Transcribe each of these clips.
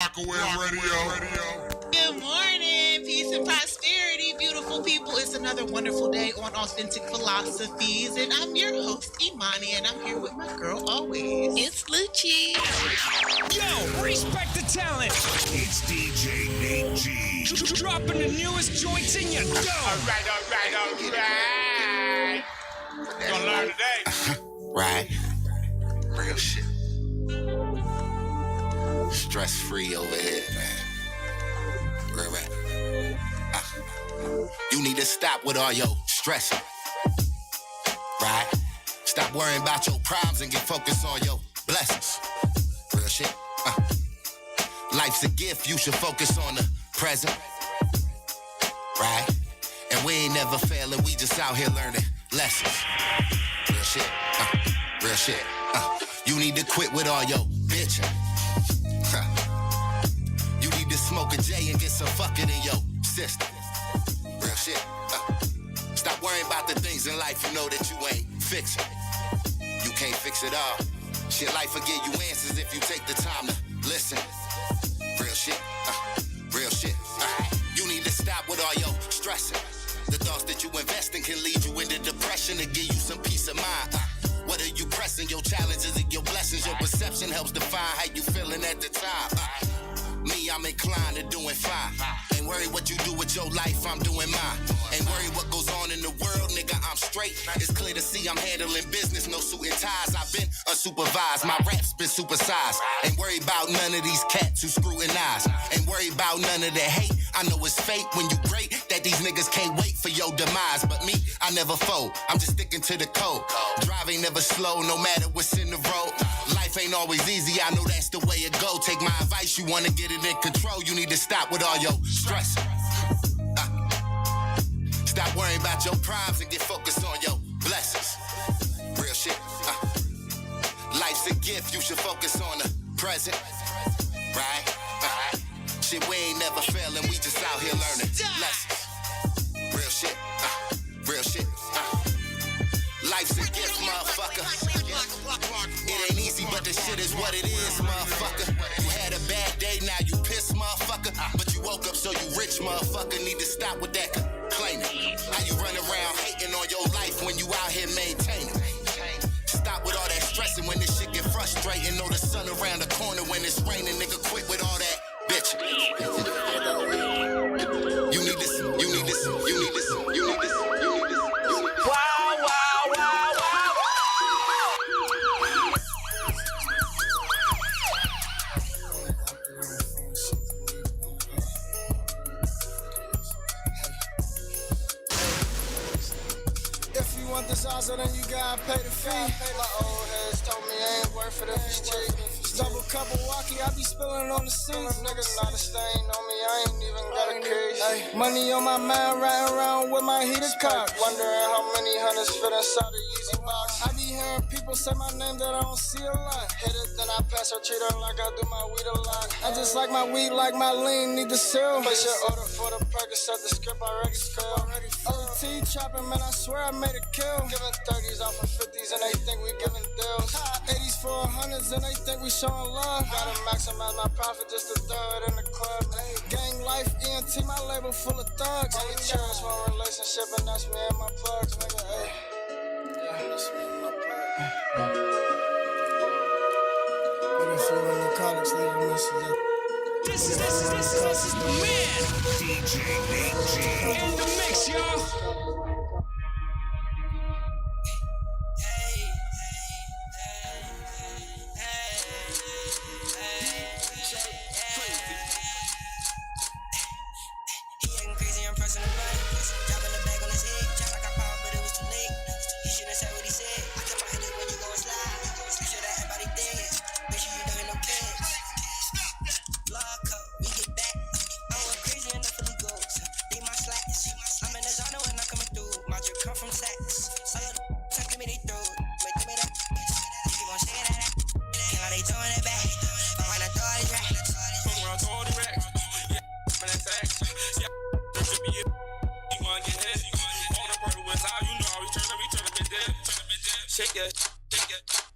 Radio. Good morning, peace and prosperity, beautiful people. It's another wonderful day on Authentic Philosophies, and I'm your host, Imani, and I'm here with my girl always. It's Lucci. Yo, respect the talent. It's DJ Nate G. Dropping the newest joints in your dough. All right. We're gonna learn today. Right. Real shit. Stress-free over here, man. Real rap. You need to stop with all your stressing. Right? Stop worrying about your problems and get focused on your blessings. Real shit. Life's a gift, you should focus on the present. Right? And we ain't never failing, we just out here learning lessons. Real shit. Real shit. You need to quit with all your bitching. You need to smoke a J and get some fucking in your system. Real shit. Stop worrying about the things in life you know that you ain't fixing. You can't fix it all. Shit, life will give you answers if you take the time to listen. Real shit. Real shit. You need to stop with all your stressing. The thoughts that you invest in can lead you into depression and give you some peace of mind. What are you pressing? Your challenges and your blessings. Your perception helps define how you feeling at the time. Me, I'm inclined to doing fine. Ain't worried what you do with your life, I'm doing mine. Ain't worried what goes on in the world, nigga, I'm straight. It's clear to see I'm handling business, no suit and ties. I've been unsupervised, my rap's been supersized. Ain't worried about none of these cats who scrutinize. Ain't worried about none of the hate. I know it's fake when you great, that these niggas can't wait for your demise. But me, I never fold, I'm just sticking to the code. Driving never slow, no matter what's in the road. Life ain't always easy, I know that's the way it go. Take my advice, you wanna get it in control, you need to stop with all your stress. Stop worrying about your problems and get focused on your blessings. Real shit. Life's a gift, you should focus on the present. Right? Shit, we ain't never failing, we just out here learning lessons. Real shit. Real shit. Life's a gift, motherfucker. It ain't easy, but this shit is what it is, motherfucker. You had a bad day, now you pissed, motherfucker. But you woke up so you rich, motherfucker. Need to stop with that complaining. How you run around hating on your life when you out here maintaining. Stop with all that stressing when this shit get frustrating. Know the sun around the corner when it's raining, nigga. Quit with all that bitch. You need this, you need this, you need this, you need this, you need this. This also, then you gotta pay the fee. My old heads told me I ain't worth it if it's cheap. Double cup of walkie, I be spilling on the seats. Niggas not a stain on me, I ain't even got a case. Money on my mind, riding around with my heater cocked. Wondering how many hundreds fit inside the Yeezy box. I be hearing people say my name that I don't see a lot. Hit it, then I pass her, treat her like I do my weed a lot. I just like my weed, like my lean, need the seal. Place your order for the Percocet, the script already spelled. OT chopping, man, I swear I made a kill. Giving 30s off of 50s and they think we giving deals. 80s for 100s and they think we showing love. Gotta maximize my profit just to throw it in the club. Gang life, ENT, my label full of thugs. Only cherish one relationship and that's me and my plugs, nigga. Hey. Yeah, that's me and my plug. What if you're in the college, leave a message up. This is the man. DJ Nate G. In the mix, y'all.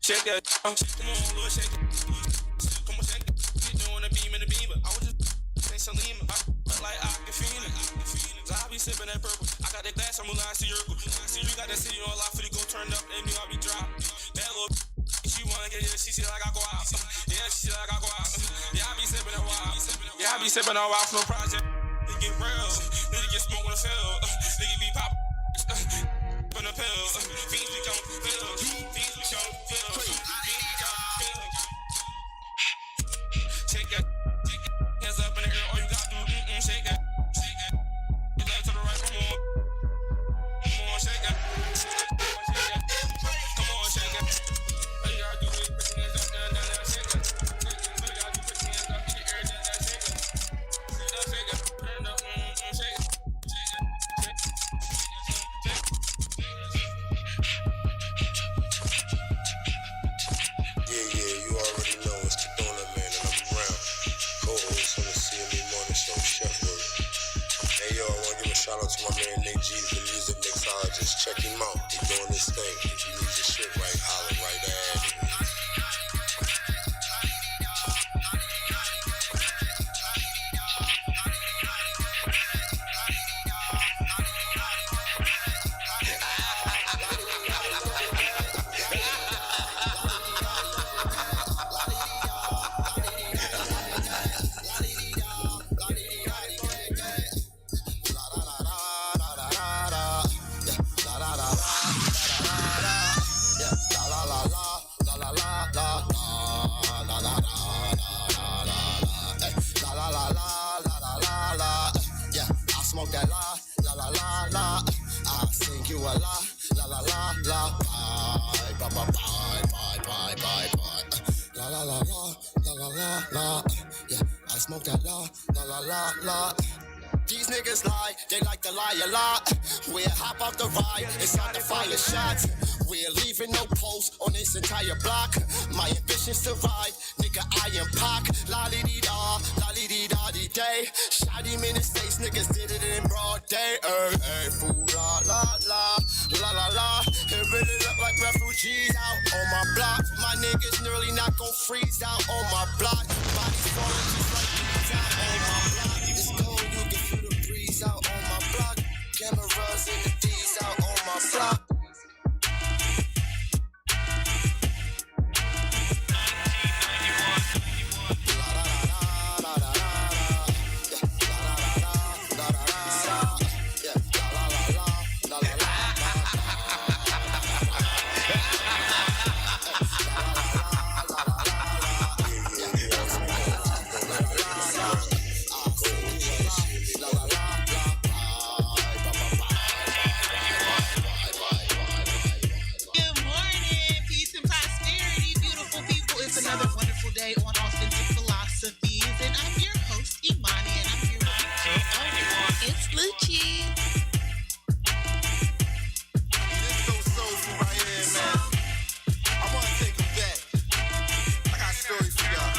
Shake that, come on, little shake it. Come on, shake it. You doing a beam in the beamer. that city on a lot for the go turned up and me I be drop. That little she wanna get it, she like I go out. Yeah, she like I go out. Yeah, I be sipping a while. Yeah, I be sipping a while for no project. Nigga get real, nigga get smoke on the field. Nigga be pop on the pills. Fiends become pills. Fiends become pills. Shake that. Hands up in the air, all you gotta do, shake that. Shake that. Get left to the right, come on. Come on, shake that. Come on, shake that. All you gotta do is put your hands up, down, shake that. All you gotta do is put your hands up in the air, down, shake that. Shake that, turn up, shake it. Yeah, you already know it's the Donut Man and I'm around. Co-host on the CME Morning Show, Chef Willie. Hey yo, I wanna give a shout out to my man Nate G, the music mixologist. Check him out, he doing this thing. If you need your shit right, holler right at him. Smoke that la, la la la la. These niggas lie, they like to lie a lot. We'll hop off the ride, it's not the fire shots. We're leaving no post on this entire block. My ambitions to ride, nigga I am Pac. La-li-dee-da, la-li-dee-da-dee-day. Shot him in his face, niggas did it in broad day. Fool, la la la, la la la. It really look like refugees out on my block. My niggas nearly not gon' freeze out on my block. Bodies falling just like these out on my block. It's cold, you can feel the breeze out on my block. Cameras in the D's out on my block. Day on Authentic Philosophies, and I'm your host, Imani, and I'm here with my it's Lucci. This so soulful right here, man. I want to take it back. I got a story for y'all.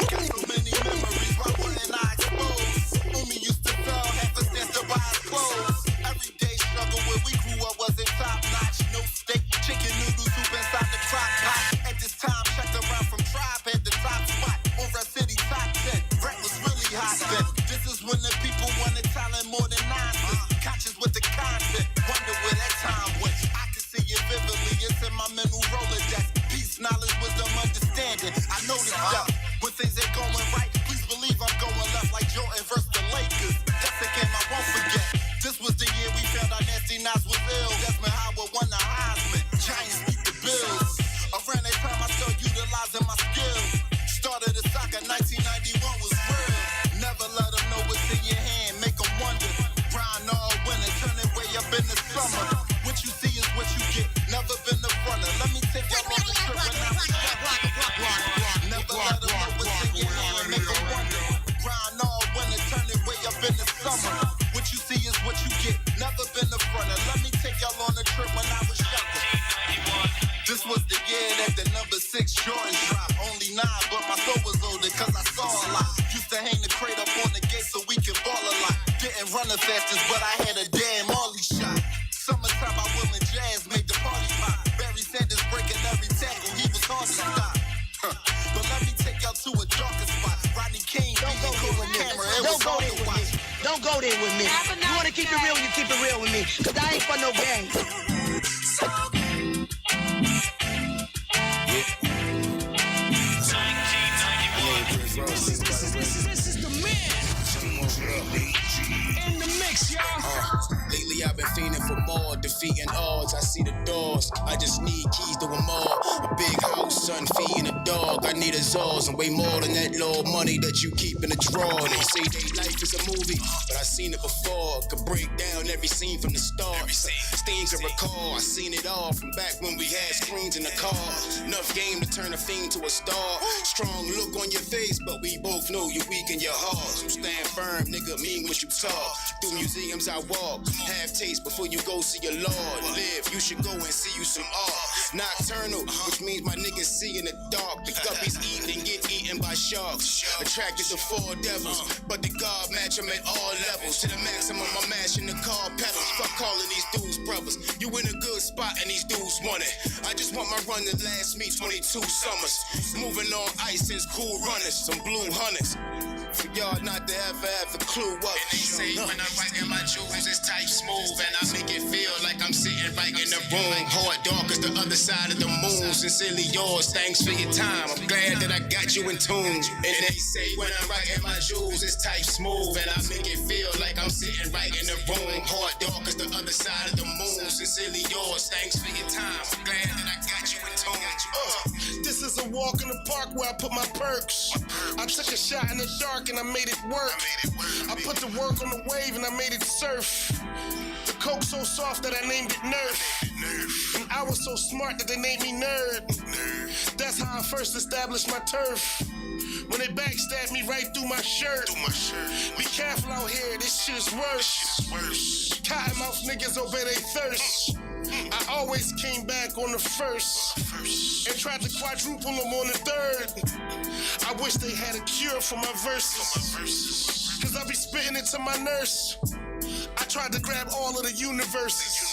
Got so many memories, why wouldn't I expose? Umi used to fell half a cent to buy his clothes. Everyday struggle where we grew up wasn't top notch. No steak, chicken noodle soup inside the crock pot. At this time, around from Tribe at the top spot on Red City top 10. Rap was really hot then. This is when the people wanted talent more than nonsense. Conscious with the content. Wonder where that time went. I can see it vividly. It's in my mental Rolodex. Peace, knowledge, wisdom, understanding. I know this stuff. When things ain't going right, please believe I'm going left like Jordan versus the Lakers. That's a game I won't forget. This was the year we found out Nasty Nas was ill. Desmond Howard won the Heisman. Giants beat the Bills. Around that time I started utilizing my skills. Started a soccer, 1991 was real. Never let them know what's in your hand, make them wonder. Grind all winter, turn it way up in the summer. What you see is what you get, never been a runner. Let me take y'all on the trip when I was never let them know what's in your hand, make them wonder. Grind all winter, turn it way up in the summer. What you see is what you get, never been a runner. Let me take y'all on a trip when I was younger. This was the year that the number 6 Jordan dropped. Only 9, but my soul was older cause I saw a lot. Used to hang the crate up on the gate so we could ball a lot. Didn't run the fastest, but I had a damn Ollie shot. Summertime, I Will and Jazz made the party pop. Barry Sanders breaking every tackle, he was hard to stop. But let me take y'all to a darker spot. Rodney King beating cool camera, it was hard to watch. Don't go there with me. You wanna keep it real, you keep it real with me. Cause I ain't for no game. This is the man. In the mix, y'all. Lately I've been fiending for more, defeating odds. I see the doors, I just need keys to them all. A big house, son, feeding a dog. I need a Zors and way more than that little money that you keep in the drawer. They say their life is a movie, but I seen it before. Could break down every scene from the start. Things to recall, I seen it all from back when we had screens in the car. Enough game to turn a fiend to a star. Strong look on your face, but we both know you're weak in your heart. So stand firm, nigga, mean what you talk. Through museums I walk, have taste before you go see your Lord. Live, you should go and see you some art. Nocturnal, which means my niggas see in the dark. The guppies eat and get eaten by sharks. Attracted to four devils, but the God match them at all levels. To the maximum, I'm mashing the car pedals. Fuck calling these dudes brothers. You in a good spot and these dudes want it. I just want my run to last me 22 summers. Moving on ice since cool runners, some blue hunters. For y'all not to ever have a clue what. And they say when I'm writing my jewels, it's type smooth. And I make it feel like I'm sitting right in the room. Hard dark as the other side of the moon. Sincerely yours, thanks for your time. I'm glad that I got you in tune. And they say when I'm writing my jewels, it's type smooth. And I make it feel like I'm sitting right in the room. Hard dark as the other side of the moon. Sincerely yours, thanks for your time. I'm glad that I got you in tune. This is a walk in the park where I put my perks. I took a shot in the dark and I made it work. I put the work on the wave and I made it surf. The coke so soft that I named it Nerf. And I was so smart that they named me Nerd. That's how I first established my turf. When they backstab me right through my shirt. Be careful out here, this shit is worse. Cottonmouth niggas obey they thirst. I always came back on the first and tried to quadruple them on the third. I wish they had a cure for my verses, cause I be spitting it to my nurse. I tried to grab all of the universes,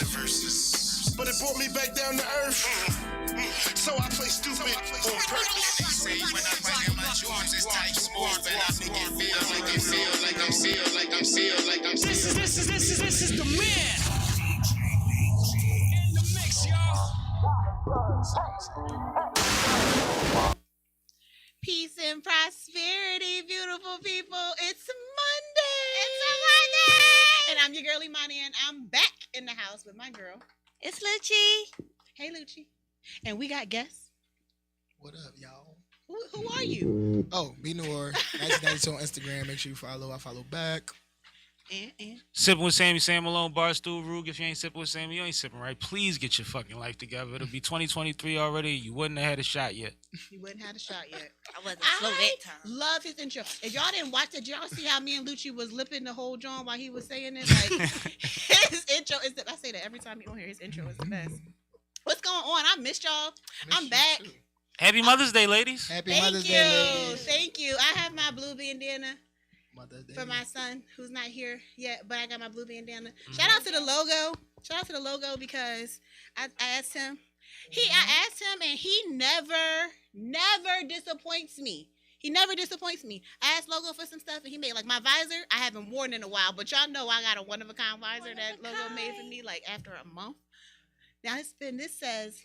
but it brought me back down to earth. So I play stupid on purpose. They say when I'm writing my jewels, it's type smooth. And I make it feel like I'm This is the man. In the mix, y'all. Peace and prosperity, beautiful people. It's Monday. It's a Monday. And I'm your girl Imani, and I'm back in the house with my girl. It's Lucci. Hey, Lucci. And we got guests. What up, y'all? Who are you? Oh, B Noor. 1992 on Instagram. Make sure you follow. I follow back. And Sipping with Sammy, Sam Malone, Barstool, Rug. If you ain't sipping with Sammy, you ain't sipping right. Please get your fucking life together. It'll be 2023 already. You wouldn't have had a shot yet. You wouldn't have a shot yet. I wasn't slow that time. Love his intro. If y'all didn't watch it, did y'all see how me and Lucci was lipping the whole John while he was saying it? Like, his intro is I say that every time you on here. His intro is the best. What's going on? I missed y'all. I'm back. Too. Happy Mother's Day, ladies. Happy Thank Mother's you. Day, ladies. Thank you. I have my blue bandana Mother's Day. for my son who's not here yet, but I got my blue bandana. Shout out to the logo. Shout out to the logo because I asked him. I asked him and he never disappoints me. He never disappoints me. I asked Logo for some stuff and he made like my visor. I haven't worn in a while, but y'all know I got a one of a kind visor that Logo made for me like after a month. Now this says,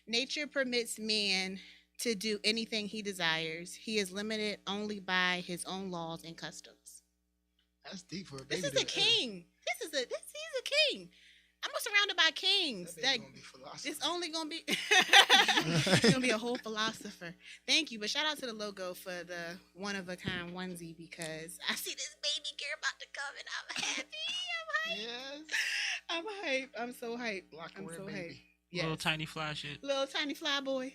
nature permits man to do anything he desires. He is limited only by his own laws and customs. That's deep for a baby. This is a king. He's a king. I'm surrounded by kings. That it's only gonna be it's gonna be a whole philosopher. Thank you. But shout out to the logo for the one of a kind onesie because I see this baby girl about to come and I'm happy. I'm hype. I'm so hype. I'm so hype. Yes. Little tiny fly shit. Little tiny fly boy.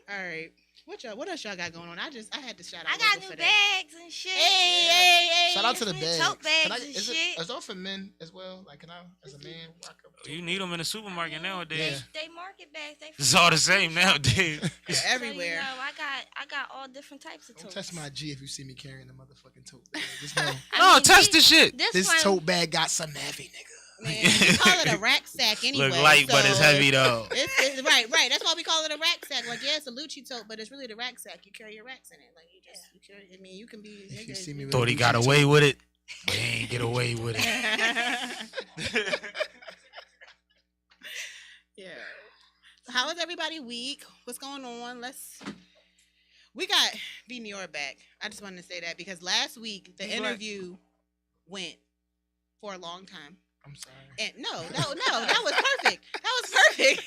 All right. What else y'all got going on? I had to shout out. I got new bags and shit. Hey. Shout out to the bags. Tote bags and shit. Is that for men as well? Like, can I, as a man, rock up? You need them in the supermarket nowadays. They market bags. It's all the same nowadays. They're everywhere. So, I got all different types of totes. Don't test my G if you see me carrying a motherfucking tote bag. Just know. No, test the shit. This tote bag got something heavy, nigga. Man, we call it a rack sack anyway. Look light, but it's heavy though. It's right. That's why we call it a rack sack. Like, yeah, it's a LouchieTote, but it's really the rack sack. You carry your racks in it. Like, you carry. I mean, you can be. If you see me with Thought he got Lucci away tote, with it. They ain't get away with it. Yeah. So how was everybody week? What's going on? We got B Nior back. I just wanted to say that because last week the interview went for a long time. I'm sorry. And no, that was perfect. That was perfect.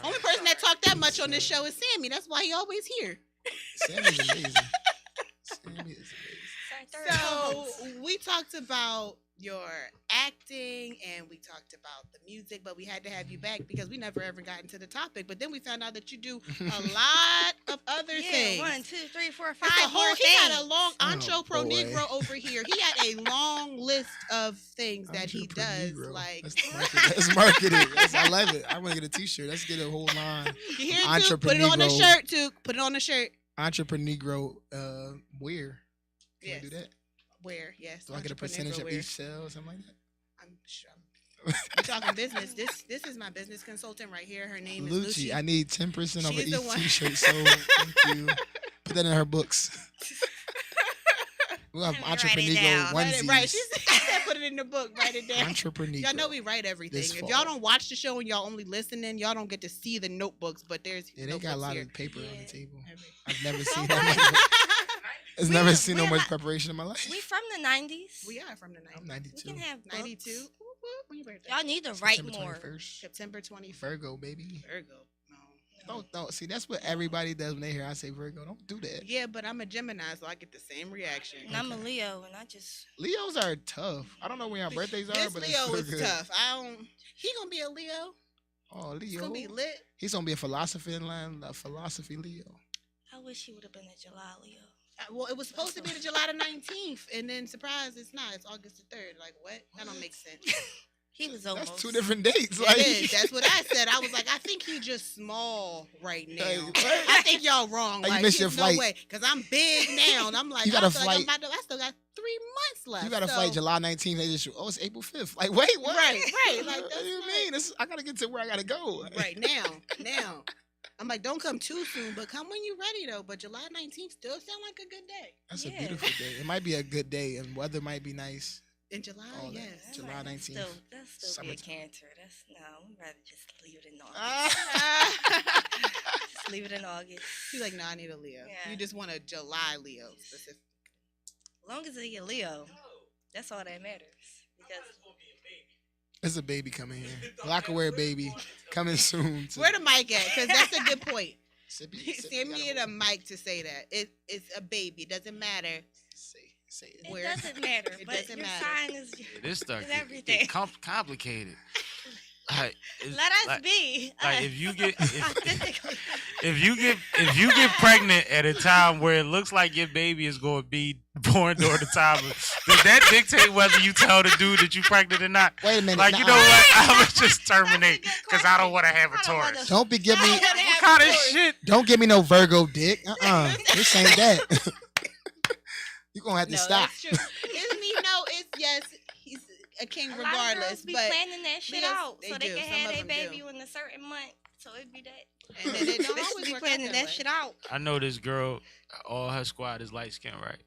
Only person that talked that much on this show is Sammy. That's why he always here. Sammy's amazing. Sammy is amazing. So we talked about your acting and we talked about the music, but we had to have you back because we never ever got into the topic. But then we found out that you do a lot of other things. 1, 2, 3, 4, 5 It's a whole, more he things. had a long Ancho Pro boy. Negro over here. He had a long list of things that he does. Negro. Like Let's market it. I love it. I want to get a T-shirt. Let's get a whole line. you hear it too? Put it on a shirt too. Put it on a shirt. Entrepreneur wear. Can Yes. we do that? Where? Yes. Do I get a Entrepreneur percentage of wear. each sale or something like that? I'm sure. We're talking business. This is my business consultant right here. Her name is Lucci, Lucci. I need 10% over She's each the one. T-shirt. So thank you. Put that in her books. We'll have Let me write it entrepreneur down. onesies. Right. She said put it in the book. Write it down. Entrepreneur. Y'all know we write everything. This If fall. y'all don't watch the show and y'all only listening, y'all don't get to see the notebooks. But there's Yeah, they got a notebooks lot here. of paper on the table. Every- I've never So seen what? that. I've never seen no we're much like- preparation in my life. We from the 90s. We are from the I'm 90s. 92. We can have books. 92. When your birthday? Y'all need to write September more. 21st. September 24th. Virgo, baby. Virgo. No. Don't see. That's what everybody does when they hear I say Virgo. Don't do that. Yeah, but I'm a Gemini, so I get the same reaction. And I'm a Leo, and I just Leos are tough. I don't know when your birthdays are, This but Leo it's so is good. tough. He gonna be a Leo. Oh, He's Leo. gonna be lit. He's gonna be a philosophy in line, a philosophy Leo. I wish he would have been a July Leo. Well, it was supposed to be the July the 19th, and then surprise, it's not. It's August the 3rd. Like what? That don't make sense. He was almost. That's two different dates. It Like is. That's what I said. I was like, I think he just small right now. Hey, what? I think y'all wrong. Oh, you Like, missed your there's flight. no way, because I'm big now, and I'm like, You got a I feel like flight. I still got 3 months left. you got a so- flight July 19th. They just it's April 5th. Like wait, what? Right. Like What that's do you not- mean? I gotta get to where I gotta go. Right now. I'm like, don't come too soon, but come when you're ready though. But July 19th still sound like a good day. That's Yeah. a beautiful day. It might be a good day, and weather might be nice. In July, All that. yes. July That's 19th. still be a Summertime. cancer. That's no. We'd rather just leave it in August. Ah. Just leave it in August. He's like, no, I need a Leo. Yeah. You just want a July Leo specific. As long as it's a Leo, that's all that matters. Because There's a baby coming here. Lockaware baby coming soon. to- Where the mic at? Because that's a good point. Sippy, Send me the mic to say that. It's a baby. It doesn't matter. Say it. it Where- doesn't matter. It but doesn't your matter. sign is This stuff is everything. complicated. Like, it's Let us like- be. Like if you get authentically. if you get pregnant at a time where it looks like your baby is going to be born during the time, does that dictate whether you tell the dude that you pregnant or not? Wait a minute. Like you know nuh-uh. what? I would just terminate good because I don't want to have a I don't wanna- Taurus. Don't be giving me. What kind of shit? Don't give me no Virgo dick. This ain't that. You gonna have to No, stop. that's true. Isn't he? No, it's yes. He's a king A lot of regardless. girls be But planning that shit Leos, out they so they do. can Some have of their them be do. in a certain month. So it'd be that. and then they don't They should always be work planning out that way. shit out. I know this girl. All her squad is light skin, right?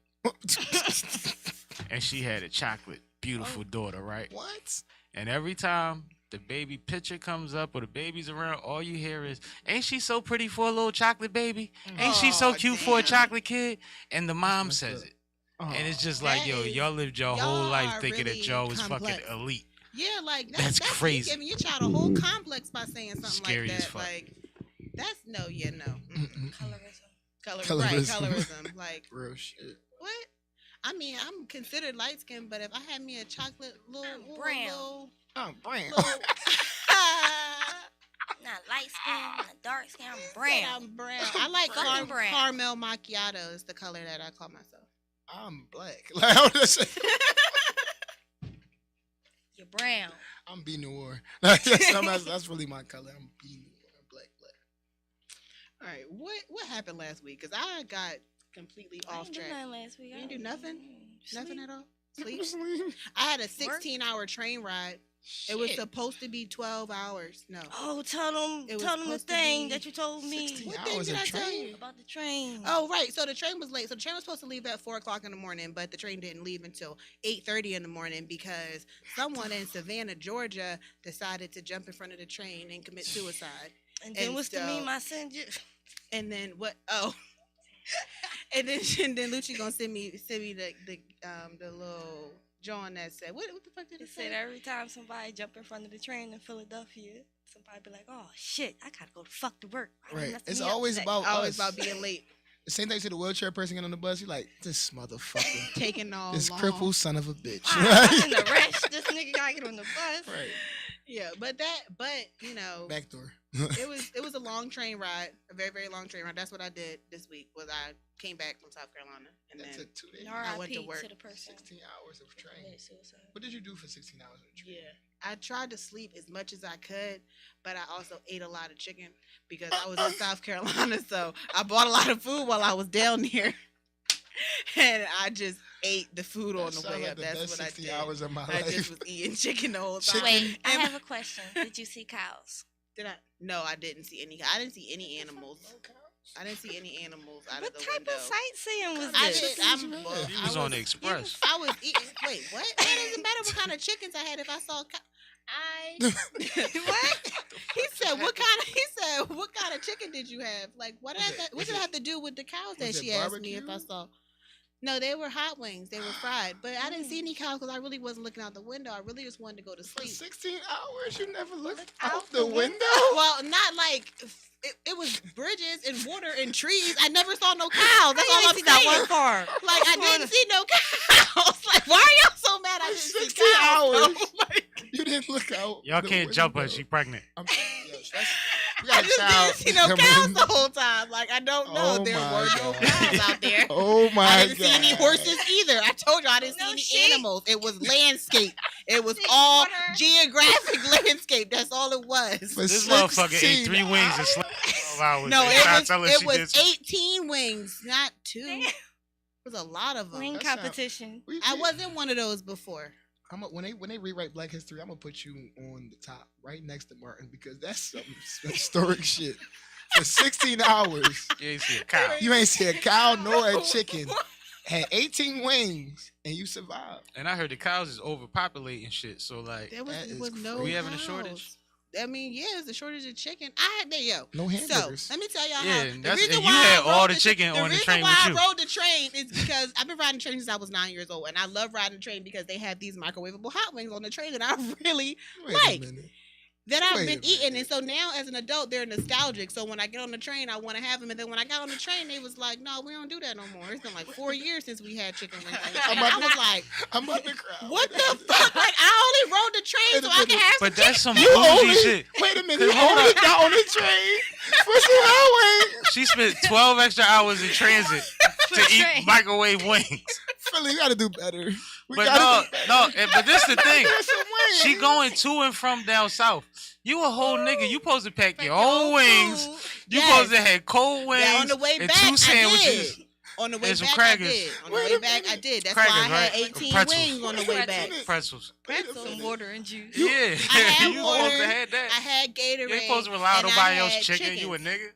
And she had a chocolate, beautiful daughter, right? What? And every time the baby picture comes up or the baby's around, all you hear is, "Ain't she so pretty for a little chocolate baby? Ain't she so Aw, cute for a damn. chocolate kid?" And the mom messed says up. it. And it's just That like, yo, is- y'all lived your y'all whole life are thinking that really y'all was complex. fucking elite. Yeah, like That's you crazy. giving your child a whole complex by saying something Scary like as that. fuck. Like that's no. Mm-mm. Colorism. Right, Colorism. colorism. Like Real shit. what? I mean, I'm considered light skinned, but if I had me a chocolate little brown. little, Oh, Brian. little Not light skin, not dark skin. I'm brown. I'm brown. I like Fucking brown. caramel macchiato is the color that I call myself. I'm black. Like, I was just saying, You're brown. I'm B Noir. That's really my color. I'm B Noir. I'm black. All right, what happened last week? Because I got completely I off didn't do track. nothing last week. You didn't do nothing? Nothing Sleep. at all? Sleep? I had a 16-hour train ride It was supposed to be 12 hours. No. Oh, tell them It was the supposed to thing be that you told me. 16 What thing hours did of I tell train? you? About the train. Oh, right. So the train was late. So the train was supposed to leave at 4:00 in the morning, but the train didn't leave until 8:30 in the morning because someone in Savannah, Georgia, decided to jump in front of the train and commit suicide. And then what's the so- meme I sent you? And then what? Oh, and then Lucci gonna send me the little John that said what the fuck did It it said say? every time somebody jump in front of the train in Philadelphia, somebody be like, "Oh shit, I gotta go to fuck to work." Right. It's always about Always us. about being late, The same thing to the wheelchair person getting on the bus. You like this motherfucker, taking all this long. crippled son of a bitch. I'm in the rush. This nigga gotta get on the bus. Right. Yeah, but you know, Back door. it was a long train ride, a very very long train ride. That's what I did this week. Was I came back from South Carolina and That then took 2 days. I went to R.I.P. work. to the person. 16 hours of train. committed suicide. What did you do for 16 hours of train? Yeah, I tried to sleep as much as I could, but I also ate a lot of chicken because I was in South Carolina, so I bought a lot of food while I was down here, and I just ate the food on the sounds way like up. the That's best what I 16 did. hours of my I life. just was eating chicken the whole time. Wait, I And- have a question. Did you see cows? Did I? No, I didn't see any. I didn't see any animals. I didn't see any animals out What of the type window. of sightseeing was I this? did. He was on the express. I was eating. Wait, what? It doesn't matter what kind of chickens I had if I saw. What? He said, "What kind of?" He said, "What kind of chicken did you have? Like, what did it have to do with the cows that was it she asked me if I barbecue? saw?" No, they were hot wings. They were fried, but I didn't see any cows because I really wasn't looking out the window. I really just wanted to go to For sleep. 16 hours, you never looked out out the the window? Well, not like it was bridges and water and trees. I never saw no cows. That's all I'm see that saying. one far. Like I didn't see no cows. Like why are y'all so mad? I didn't see 16 cows. hours. Like, You didn't look out. Y'all the can't jump her. window. She pregnant. Yes, we I got a just child didn't see no coming. cows the whole time. Like I don't know. Oh There my were no God. cows out there. Oh my I didn't God. see any horses either. I told you I didn't No see any sheep? animals. It was landscape. It was See all water? geographic landscape. That's all it was. For This motherfucker 16 ate 3 wings and slept 12 hours. No, They tried to it tell her was she it was did some- 18 wings, not 2. It was a lot of them. Wing That sound- competition. I wasn't one of those before. When they rewrite Black History, I'm gonna put you on the top, right next to Martin, because that's some historic shit. For 16 hours, You ain't see a cow. you ain't see a cow nor a chicken. Had 18 wings, and you survived. And I heard the cows is overpopulating shit. So like, There That was, is was no. we having a cows. shortage? I mean, yeah, it's a shortage of chicken. I had yo. No So hamburgers. let me tell y'all Yeah, how. and The that's- reason and why you had I all rode the chicken on the reason train why with you. I rode the train is because I've been riding the train since I was 9 years old, and I love riding the train because they have these microwavable hot wings on the train that I really Wait like. a minute. that I've Wait a been eating. minute. And so now as an adult, they're nostalgic. So when I get on the train, I want to have them. And then when I got on the train, they was like, no, we don't do that no more. It's been like 4 years since we had chicken wings. And I was like, I'm about to cry. what the fuck? Like, I only rode the train so I can have some But that's some You bougie only shit. wait a minute. You Hold only up. got on the train for some highway. She spent 12 extra hours in transit to eat train. microwave wings. Philly, you gotta do better. We But gotta but this the thing. There's some wings. She going to and from down south. You a whole nigga. You supposed to pack your own wings. You Yes. supposed to have cold wings Yeah, on the way and back, 2 sandwiches. I did. On the way And some back, crackers. I did. On the Wait way a back, I minute. did. That's Crackers, why I had right? 18 Pretzels. wings on the way back. Pretzels. Some water and juice. Yeah. I had you water. supposed to have that. I had Gatorade. You ain't supposed to rely on and I nobody else had chicken. You a chickens. nigga.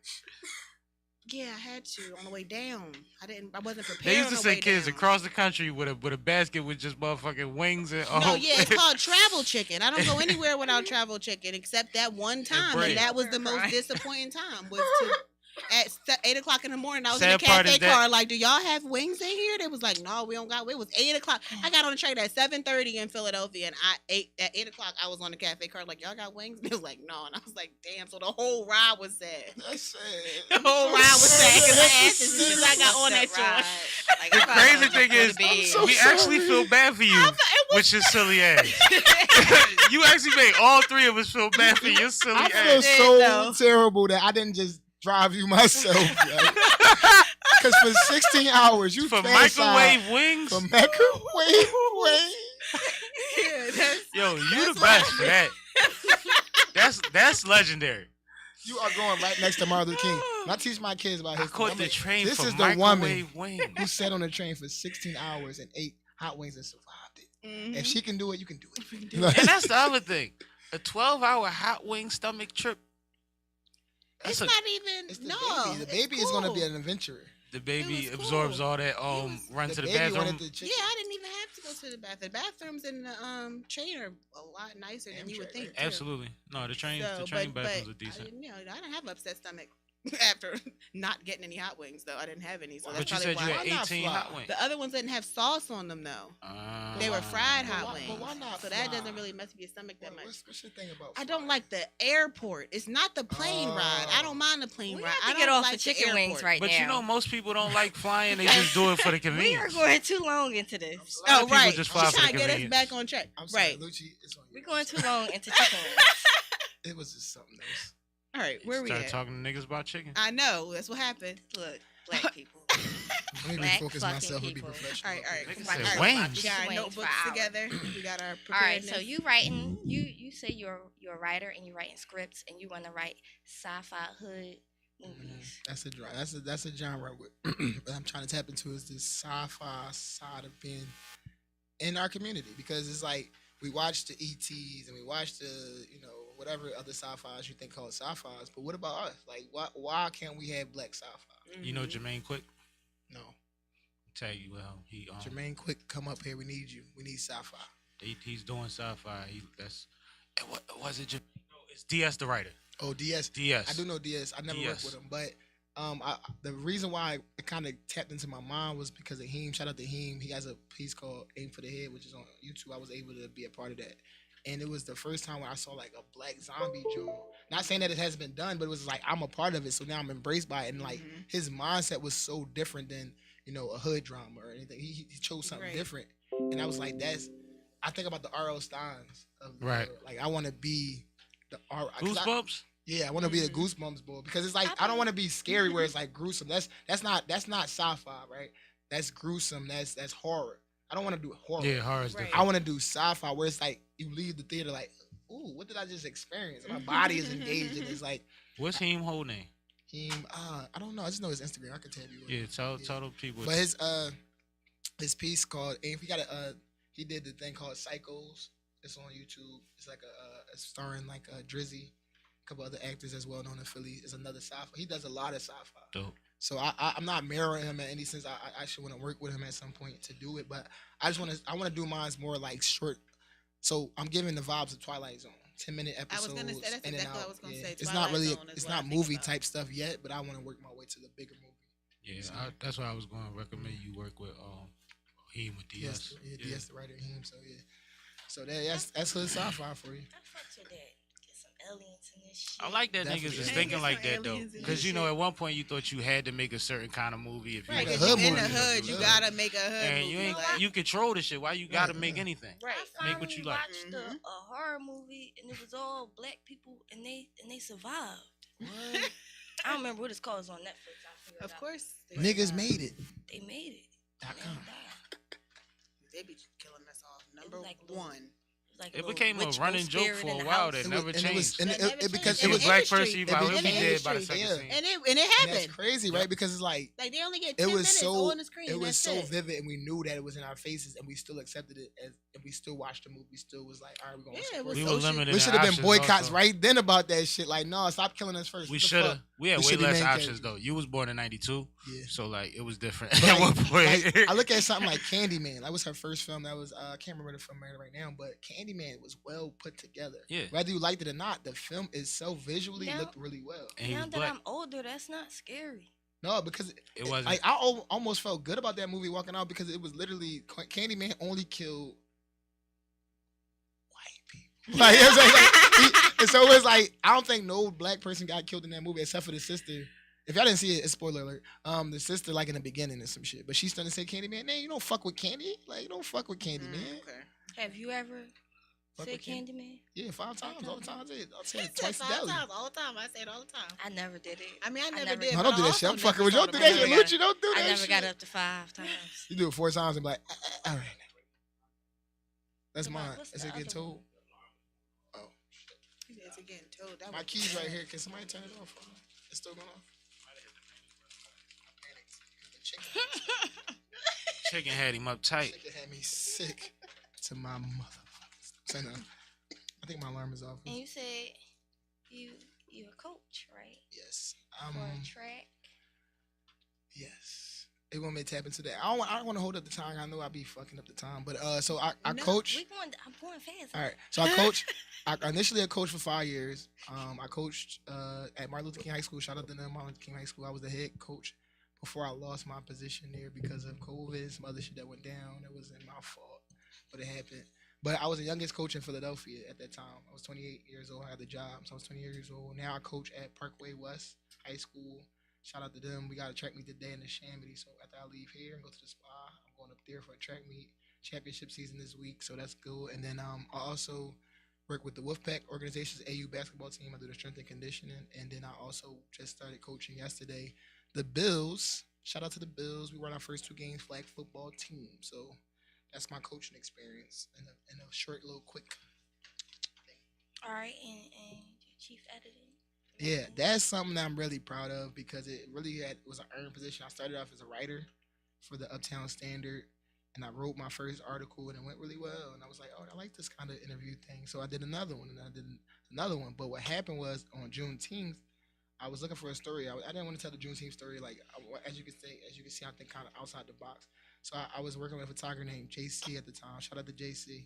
Yeah, I had to on the way down. I wasn't prepared. They used on to the send way kids down. across the country with a basket with just motherfucking wings and No, yeah, it's called travel chicken. I don't go anywhere without travel chicken except that one time, bread. and that was the most disappointing time. Was to at 8 o'clock in the morning. I was Sad in the part cafe is that- car. Like, do y'all have wings in here? They was like, no, we don't got. It was 8 o'clock. I got on the train at 7:30 in Philadelphia, and I ate at 8 o'clock. I was on the cafe car. Like, y'all got wings? And it was like, no, and I was like, damn. So the whole ride was sad. That's sad. The whole ride was sad because I asked as soon as I got on that ride. joint. Like, The I probably crazy would've thing gone to is, bed. so we sorry. actually feel bad for you with your silly ass. You actually made all 3 of us feel bad for your silly I feel ass. so though. terrible that I didn't just drive you myself. Because for 16 hours, you For stand aside microwave wings? For microwave wings. Yeah, that's, Yo, you the best for that. That's legendary. You are going right next to Martin Luther King. When I teach my kids about I history, caught I'm the like, train this for is the woman microwave wings. who sat on the train for 16 hours and ate hot wings and survived it. If she can do it, you can do it. And that's the other thing. A 12-hour hot wing stomach trip. It's not even. It's the No, baby. The baby is gonna be an adventure. The baby It was absorbs cool. all that run The to the baby bathroom. wanted the chicken. Yeah, I didn't even have to go to the bathroom. The bathrooms in the train are a lot nicer than you would Amtrak, think. right? too. Absolutely. No, the train So, bathrooms are I decent. didn't, I didn't have upset stomach after not getting any hot wings though. I didn't have any, so But that's you probably said you why. had Why not 18 fly? hot wings. The other ones didn't have sauce on them though. They were fried hot wings. But why not so that fly? doesn't really mess with your stomach that much. What's your thing about? I don't like the airport. It's not the plane ride. I don't mind the plane We ride. have I to get don't off like the chicken wings airport. right But now. you know, most people don't like flying. They just do it for the We are convenience. going too long into this. A lot Oh of people right, just she's fly for the trying to get us convenience. back on track. I'm sorry, Right. Lucci. It's on you. We're going too long into chicken wings. It was just something else. All right, where we Start at? talking to niggas about chicken. I know that's what happened. Look, black people. Let me Black refocus fucking myself and be people. professional. All right. Niggas All said right. wings. We got our Wings notebooks for hours. together. We got our All right, preparedness. so you writing, you say you're a writer and you're writing scripts and you want to write sci-fi hood movies. That's a genre that I'm trying to tap into is this sci-fi side of being in our community because it's like we watch the ETs and we watch the whatever other sci-fis you think called sci-fis, but what about us? Like why can't we have black sci-fi? You know Jermaine Quick? No. Tell you he Jermaine Quick, come up here. We need you. We need sci-fi. he's doing sci-fi. What was it? No, it's DS the writer. Oh, DS. DS. I do know DS. I never worked with him, but the reason why it kind of tapped into my mind was because of him. Shout out to him. He has a piece called "Aim for the Head," which is on YouTube. I was able to be a part of that, and it was the first time when I saw like a black zombie joint. Not saying that it hasn't been done, but it was like I'm a part of it, so now I'm embraced by it. And like his mindset was so different than a hood drama or anything. He chose something different, and I was like, I think about the R.L. Steins of right. Like I want to be the R. Goosebumps. Yeah, I want to be the Goosebumps boy because it's like I don't want to be scary where it's like gruesome. That's not sci-fi, right? That's gruesome. That's horror. I don't want to do horror. Yeah, horror is different. I want to do sci-fi where it's like you leave the theater like, ooh, what did I just experience? My body is engaged and it's like. What's him whole name? I don't know. I just know his Instagram. I can tell you. Yeah, tell the people. But his piece called he did the thing called Psychos. It's on YouTube. It's like it's starring like Drizzy, a couple other actors as well known in Philly. It's another sci-fi. He does a lot of sci-fi. Dope. So I'm not mirroring him in any sense. I actually want to work with him at some point to do it, but I want to do mine's more like short. So I'm giving the vibes of Twilight Zone. 10-minute episodes. I was gonna say that's in and exactly out. what I was gonna say. It's Twilight not really. Zone is It's what I not think movie about. type stuff yet, but I want to work my way to the bigger movie. Yeah, that's why I was going to recommend you work with him with DS. DS the writer him. So yeah. So that's hood sci-fi for you. I fucked with that. Get some aliens in this shit. I like that Definitely. niggas is Yeah. thinking like Some that though, aliens in because this at one point you thought you had to make a certain kind of movie if you Right, the because hood you in the movie. hood, you gotta make a hood and movie. you ain't like, you control the shit. Why you gotta make anything? right. I Make what you like. watched a horror movie and it was all black people and they survived. What? I don't remember what it's called. It's on Netflix. I'll figure it Of out. course, Niggas made it. They made it. .com. they be killing us off. Number like one. Like It became a witch running joke spirit for in a the while house. that It never was- and it was- changed. and That it- never it- because changed. it It was was black industry. person, It he'll be- be in the dead by the industry, second yeah. scene. And it And happened. that's crazy, right? Because it's like Like they only get it 10 was minutes so on the screen. it was that's so it. vivid, and we knew that it was in our faces, and we still accepted it as, and we still watched the movie. We still was like, all right, we're gonna Yeah, it support was We it. were social- limited. We in should have been options boycotts also. right then about that shit. Like, no, stop killing us first. We What the should have. fuck? We had We way should be less main options characters. though. You was born in '92, Yeah. so like it was different But at one point. like, I look at something like Candyman. That was her first film. That was I can't remember the film right now, but Candyman was well put together. Yeah. Whether you liked it or not, the film itself visually Now- looked really well. And he Now was that black. I'm older, that's not scary. No, because It wasn't. Like I almost felt good about that movie walking out because it was literally Candyman only killed white people. Like, it was like, and so it was like I don't think no black person got killed in that movie except for the sister. If y'all didn't see it, it's spoiler alert. The sister like in the beginning and some shit, but she's starting to say Candyman. Man, you don't fuck with Candy. Like you don't fuck with Candyman. Okay. Have you ever Fuck said with Candy? Candyman? Yeah, 5 times all the time. I'll say it He twice said a 5 day. times all the time. I say it all the time. I never did it. I mean, I never never- did. No, but don't do I that shit. I'm also fucking never with you. saw Don't do the that movie. shit, Lucci. Don't do I that never shit. got up to 5 times. You do it 4 times and be like, all right. That's Come on, mine. what's Is the it getting other told? one? Oh, It's getting told. That my was- keys right here. Can somebody turn it off? It's still going off. Chicken had him uptight. Chicken had me sick. to my motherfuckers. So no, I think my alarm is off. And you said you're a coach, right? Yes. For a track. Yes. They want me to tap into that. I don't want to hold up the time. I know I be fucking up the time, but so I coach. I'm going fast. All right. So I coach. Initially I coached for 5 years. I coached at Martin Luther King High School. Shout out to them, Martin Luther King High School. I was the head coach before I lost my position there because of COVID, some other shit that went down. It wasn't my fault, but it happened. But I was the youngest coach in Philadelphia at that time. I was 28 years old. I had the job, so I was 20 years old. Now I coach at Parkway West High School. Shout out to them. We got a track meet today in the Chamonix. So after I leave here and go to the spa, I'm going up there for a track meet. Championship season this week, so that's good. And then I also work with the Wolfpack organization's AU basketball team. I do the strength and conditioning. And then I also just started coaching yesterday. The Bills, shout out to the Bills. We won our first 2 games flag football team. So that's my coaching experience in a short, little, quick thing. All right, and your chief editing. Yeah, that's something that I'm really proud of because it really was an earned position. I started off as a writer for the Uptown Standard, and I wrote my first article, and it went really well. And I was like, oh, I like this kind of interview thing. So I did another one, and I did another one. But what happened was on Juneteenth, I was looking for a story. I didn't want to tell the Juneteenth story. Like, as you can see, I think kind of outside the box. So I was working with a photographer named JC at the time. Shout out to JC.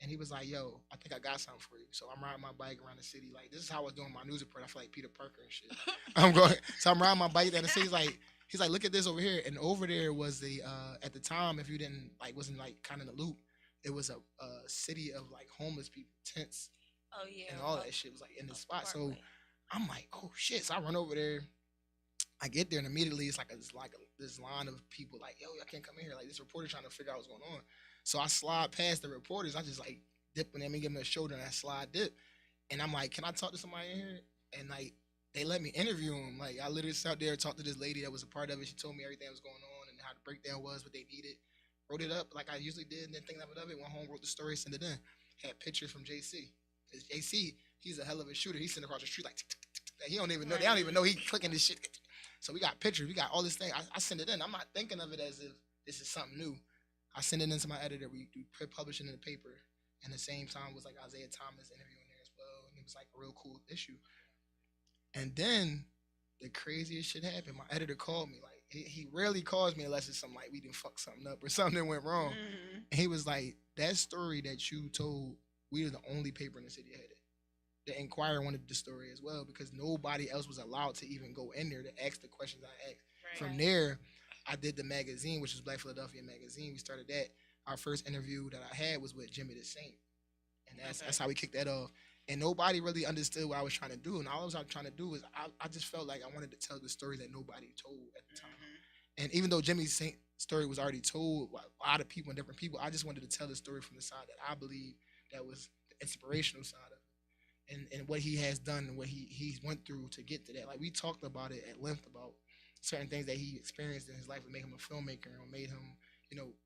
And he was like, yo, I think I got something for you. So I'm riding my bike around the city. Like, this is how I was doing my news report. I feel like Peter Parker and shit. I'm riding my bike down the city. He's like, look at this over here. And over there was at the time, if you didn't, wasn't kind of in the loop, it was a city of homeless people, tents. Oh, yeah. And all that shit was in the spot. So I'm like, oh shit. So I run over there. I get there and immediately it's this line of people yo, I can't come in here. This reporter trying to figure out what's going on. So I slide past the reporters. I just dip with them and give them a shoulder and I slide dip. And I'm like, can I talk to somebody in here? And they let me interview them. I literally sat there and talked to this lady that was a part of it. She told me everything that was going on and how the breakdown was, what they needed. Wrote it up like I usually did and then think of it. Went home, wrote the story, sent it in. Had pictures from JC. Because JC, he's a hell of a shooter. He's sitting across the street he don't even know. They don't even know he clicking this shit. So we got pictures. We got all this thing. I send it in. I'm not thinking of it as if this is something new. I send it into my editor. We publish it in the paper. And at the same time was Isaiah Thomas interviewing there as well. And it was a real cool issue. And then the craziest shit happened. My editor called me. He rarely calls me unless it's something we didn't fuck something up or something that went wrong. Mm-hmm. And he was like, that story that you told, we were the only paper in the city that had it. The Inquirer wanted the story as well because nobody else was allowed to even go in there to ask the questions I asked. Right. From there, I did the magazine, which was Black Philadelphia Magazine. We started that. Our first interview that I had was with Jimmy the Saint. And that's how we kicked that off. And nobody really understood what I was trying to do. And all I was trying to do was I just felt like I wanted to tell the story that nobody told at the time. Mm-hmm. And even though Jimmy the Saint story was already told by a lot of people and different people, I just wanted to tell the story from the side that I believe that was the inspirational side of it. And what he has done and what he went through to get to that. We talked about it at length about certain things that he experienced in his life that made him a filmmaker or made him,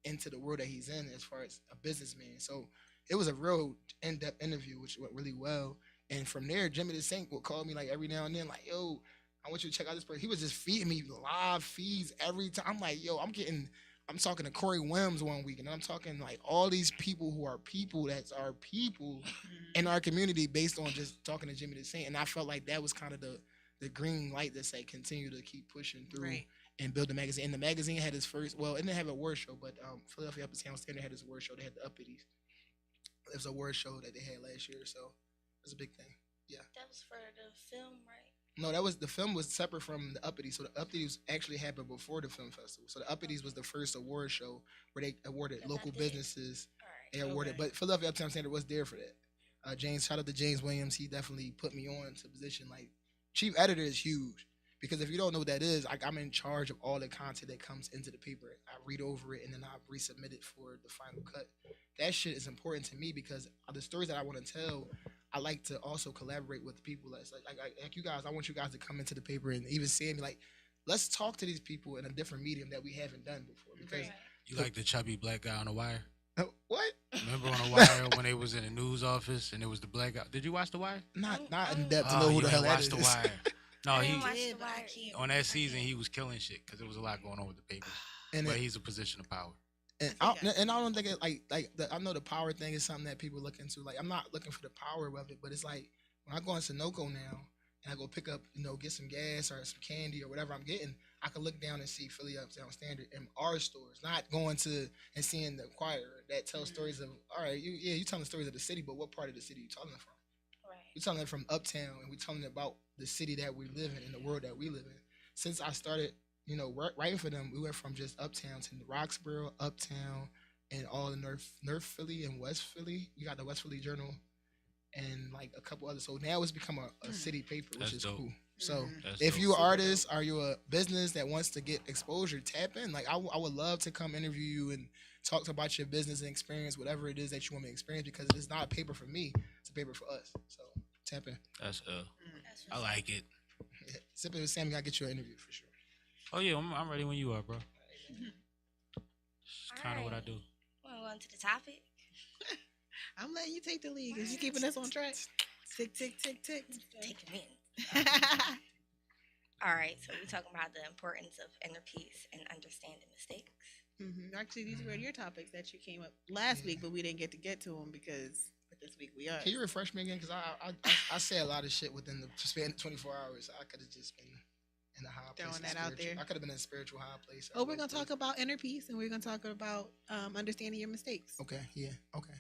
into the world that he's in as far as a businessman. So it was a real in-depth interview, which went really well. And from there, Jimmy the Saint would call me every now and then, yo, I want you to check out this person. He was just feeding me live feeds every time. I'm like, yo, I'm talking to Corey Williams one week, and I'm talking all these people who are people that are people in our community based on just talking to Jimmy the Saint. And I felt like that was kind of the green light that said continue to keep pushing through and build the magazine. And the magazine had its first, it didn't have an award show, but Philadelphia Uptown Standard had its award show. They had the Uppities. It was an award show that they had last year, so it was a big thing. Yeah. That was for the film, right? No, the film was separate from the Uppities. So the Uppities actually happened before the film festival. So the Uppities was the first award show where they awarded local businesses. Right. They awarded, but Philadelphia Uptown Standard was there for that. Shout out to James Williams. He definitely put me on to position. Chief editor is huge because if you don't know what that is, I'm in charge of all the content that comes into the paper. I read over it and then I resubmit it for the final cut. That shit is important to me because the stories that I want to tell, I like to also collaborate with the people that's like you guys. I want you guys to come into the paper and even see me let's talk to these people in a different medium that we haven't done before. Because you like the chubby black guy on The Wire? What? Remember on The Wire when they was in the news office and it was the black guy? Did you watch The Wire? Not in depth to know who the hell that is. The Wire. No, he on that season he was killing shit because there was a lot going on with the paper. But he's a position of power. And I don't think it I know the power thing is something that people look into. Like I'm not looking for the power of it, but it's like when I go in Sunoco now and I go pick up, get some gas or some candy or whatever I'm getting, I can look down and see Philly Uptown Standard in our stores, not going to and seeing the Inquirer that tells stories of all right, you telling stories of the city, but what part of the city you telling it from? Right. We're telling it from Uptown, and we're telling it about the city that we live in and the world that we live in. Since I started, writing for them, we went from just Uptown to Roxborough, Uptown, and all the North Philly and West Philly. We got the West Philly Journal and like a couple others. So now it's become a city paper, which is cool. So if you're an artist or you're a business that wants to get exposure, tap in. Like I would love to come interview you and talk about your business and experience, whatever it is that you want me to experience, because it's not a paper for me, it's a paper for us. So tap in. That's I like it. Yeah. Sipping with Sammy, I'll get you an interview for sure. Oh yeah, I'm ready when you are, bro. It's kind of what I do. Want to go into the topic? I'm letting you take the lead because you're keeping us on track. Tick, tick, tick, tick. Take a minute. All right, so we're talking about the importance of inner peace and understanding mistakes. Actually, these were your topics that you came up last week, but we didn't get to them because this week we are. Can you refresh me again? Because I say a lot of shit within the span of 24 hours. I could have just been in a high place. Throwing that out there. I could have been in a spiritual high place. Oh, we're going to talk about inner peace, and we're going to talk about understanding your mistakes. Okay, yeah, okay.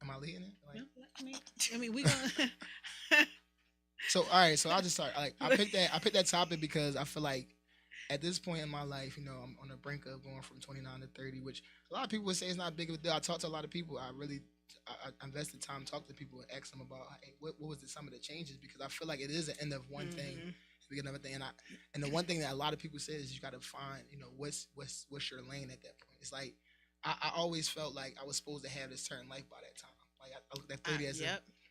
Am I leading it? No, I mean, we going to... So, all right, so I'll just start. Like, I picked that topic because I feel like at this point in my life, I'm on the brink of going from 29 to 30, which a lot of people would say is not a big of a deal. I talk to a lot of people. I invested time to talk to people and ask them about, hey, what was some of the changes? Because I feel like it is the end of one thing, beginning of a thing. And the one thing that a lot of people say is you got to find, what's your lane at that point. It's like I always felt like I was supposed to have this certain life by that time. Like I looked at 30 as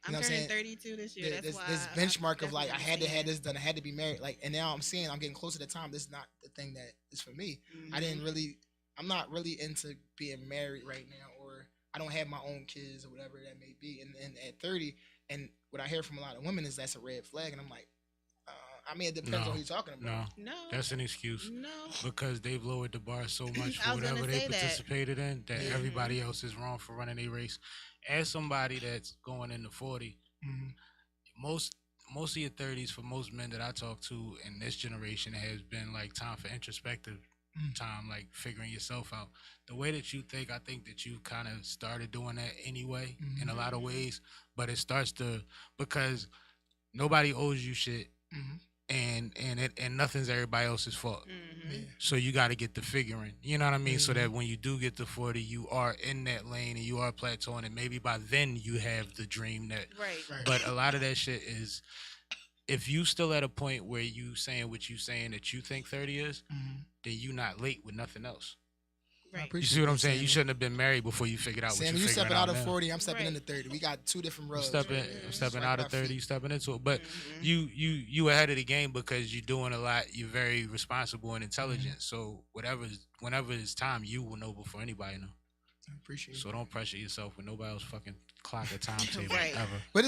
I'm turning 32 this year. That's why this benchmark of like I had to have this done. I had to be married. Like, and now I'm seeing I'm getting closer to time. This is not the thing that is for me. I'm not really into being married right now, or I don't have my own kids or whatever that may be. And at 30, and what I hear from a lot of women is that's a red flag. And I'm like, it depends on who you're talking about. No, that's an excuse. No, because they've lowered the bar so much for whatever they participated in that everybody else is wrong for running a race. As somebody that's going into 40, most of your 30s for most men that I talk to in this generation has been like time for introspective time, like figuring yourself out. The way that you think, I think that you kind of started doing that anyway in a lot of ways, but it starts to, because nobody owes you shit. And nothing's everybody else's fault. So you got to get the figuring, you know what I mean? So that when you do get to 40, you are in that lane and you are plateauing, and maybe by then you have the dream that. Right. But a lot of that shit is, if you still at a point where you saying what you saying that you think 30 is, then you not late with nothing else. Right. You see what I'm saying? You shouldn't have been married before you figured out what Sam, you stepping out of 40, I'm stepping into 30. We got two different roads. I'm stepping out of 30, you stepping into it. But you ahead of the game because you're doing a lot. You're very responsible and intelligent. So whenever it's time, you will know before anybody know. I appreciate it. So don't pressure yourself when nobody else fucking clock a timetable ever. But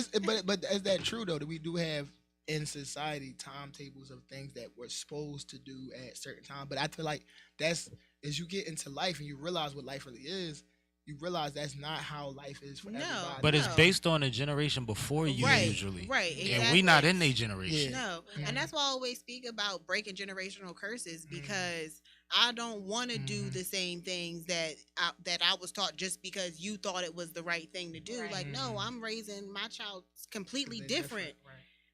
is that true though? That we do have in society timetables of things that we're supposed to do at certain time. But I feel like that's, as you get into life and you realize what life really is, you realize that's not how life is for everybody. But it's based on a generation before you usually. Right, exactly. And we not in their generation. No. And that's why I always speak about breaking generational curses, because I don't want to do the same things that I was taught just because you thought it was the right thing to do. Like, no, I'm raising my child completely different.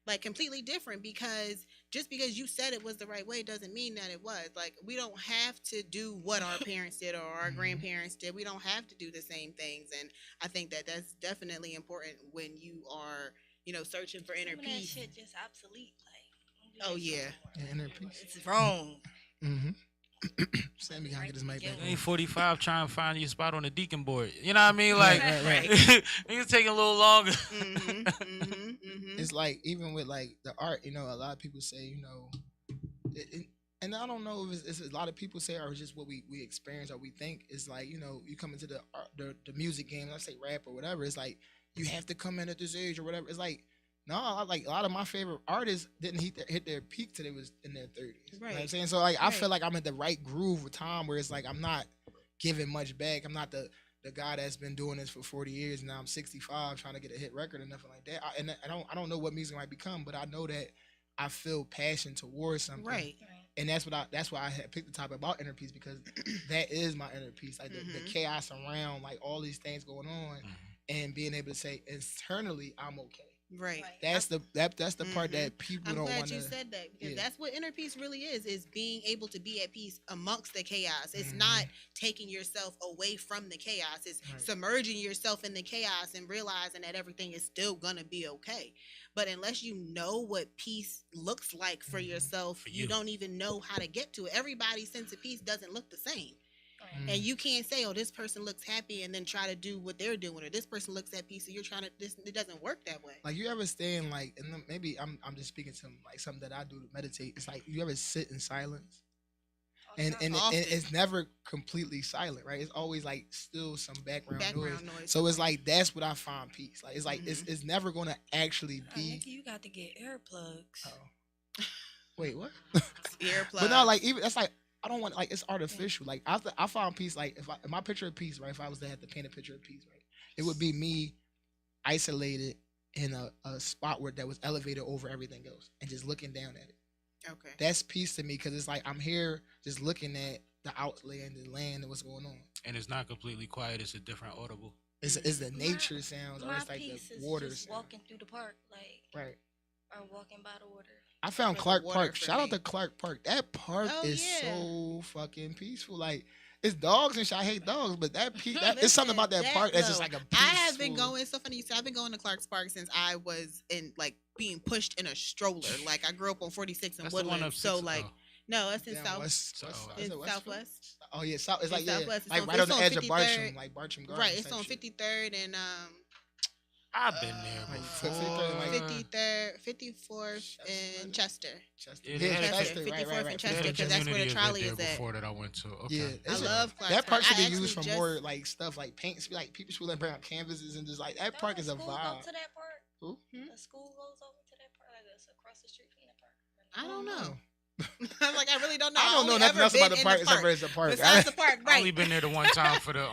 Like completely different, because just because you said it was the right way doesn't mean that it was. Like, we don't have to do what our parents did or our grandparents did. We don't have to do the same things. And I think that that's definitely important when you are, searching for inner peace. That shit just obsolete. Like, oh yeah, inner peace. It's wrong. Sammy gotta get his mic back. You ain't 45 trying to find your spot on the deacon board. You know what I mean? Like, right. It's taking a little longer. It's like, even with like the art, a lot of people say, and I don't know if it's a lot of people say, or it's just what we experience or we think. It's like, you come into the music game, let's say rap or whatever. It's like, you have to come in at this age or whatever. It's like, no, like a lot of my favorite artists didn't hit their peak till they was in their 30s. Right. You know what I'm saying? So like, I feel like I'm at the right groove with time where it's like, I'm not giving much back. I'm not the guy that's been doing this for 40 years and now I'm 65 trying to get a hit record or nothing like that. I don't know what music might become, but I know that I feel passion towards something. Right. And that's why I had picked the topic about inner peace, because that is my inner peace. Like the chaos around, like all these things going on, and being able to say internally I'm okay. Right. That's the part that people I'm don't glad want to. you said that, because that's what inner peace really is being able to be at peace amongst the chaos. It's not taking yourself away from the chaos. It's submerging yourself in the chaos and realizing that everything is still going to be okay. But unless you know what peace looks like for yourself, you don't even know how to get to it. Everybody's sense of peace doesn't look the same. And you can't say, oh, this person looks happy and then try to do what they're doing, or this person looks at peace and you're trying to. It doesn't work that way. Like, you ever stand like, and maybe I'm just speaking to like something that I do to meditate. It's like, you ever sit in silence, and it's never completely silent, right? It's always like still some background noise. So it's like that's what I find peace. Like it's like it's never gonna actually be. Nigga, you got to get earplugs. Oh. Wait, what? Earplugs. But no, like even that's like. I don't want, like, it's artificial. Like, I found peace, like, if my picture of peace, right, if I was to have to paint a picture of peace, right, it would be me isolated in a spot where that was elevated over everything else and just looking down at it. Okay. That's peace to me, because it's like I'm here just looking at the outland, the land, and what's going on. And it's not completely quiet. It's a different audible. It's the nature sounds, or it's like the water just sounds. walking through the park, like, right, or walking by the water. I found Clark Park. Shout out to Clark Park. That park is so fucking peaceful. Like, it's dogs and shit. I hate dogs, but it's something about that park that's just like a peaceful. I have been going. It's so funny you said. I've been going to Clark's Park since I was in, like, being pushed in a stroller. Like, I grew up on 46 in Woodland, so like. No, it's in Southwest. Oh yeah, South. It's like Southwest. Like right on the edge of Bartram, like Bartram Gardens. Right, it's on 53rd and I've been there before. 53rd, 54th, and Chester. Chester, 54th and Chester, because that's where the trolley is at. Before that, I went to. Okay. Yeah, I love Clark's that park. Park. Should be used for more like stuff like paints. Like people should like bring out canvases and just like that park is a vibe. Go to that park? Who? The school goes over to that park. Like it's across the street from that park. I don't know. I'm like, I really don't know. I don't know nothing else about the park except for it's a park. Besides the park, right? I only been there the one time for the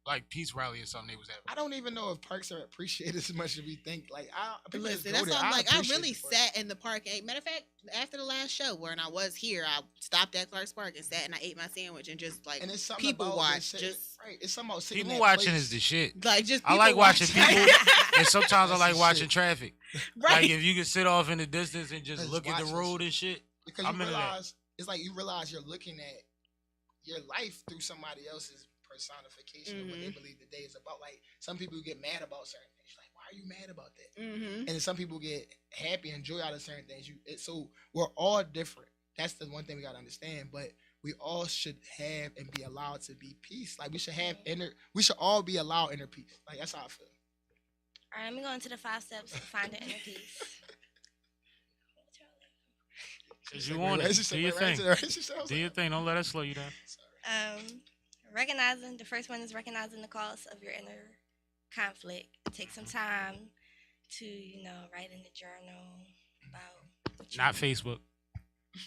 like peace rally or something they was having. I don't even know if parks are appreciated as much as we think. Like, listen, that's why I'm like, I really sat in the park. Matter of fact, after the last show, when I was here, I stopped at Clark's Park and sat and I ate my sandwich and just like, and it's people watch. Just right, it's something about sitting people in watching place. is the shit. Like, just I like watching people, and sometimes I like watching shit. traffic. Right. Like if you can sit off in the distance and just look at the road and shit. Because you realize it's like you realize you're looking at your life through somebody else's personification of what they believe the day is about. Like, some people get mad about certain things. Like, why are you mad about that? And then some people get happy and joy out of certain things. So we're all different. That's the one thing we gotta understand. But we all should have and be allowed to be peace. Like, we should have we should all be allowed inner peace. Like, that's how I feel. All right, let me go into the 5 steps to find the inner peace. Cause you want it. Do your thing. Do your thing. Don't let it slow you down. The first one is recognizing the cause of your inner conflict. Take some time to, write in the journal about not Facebook.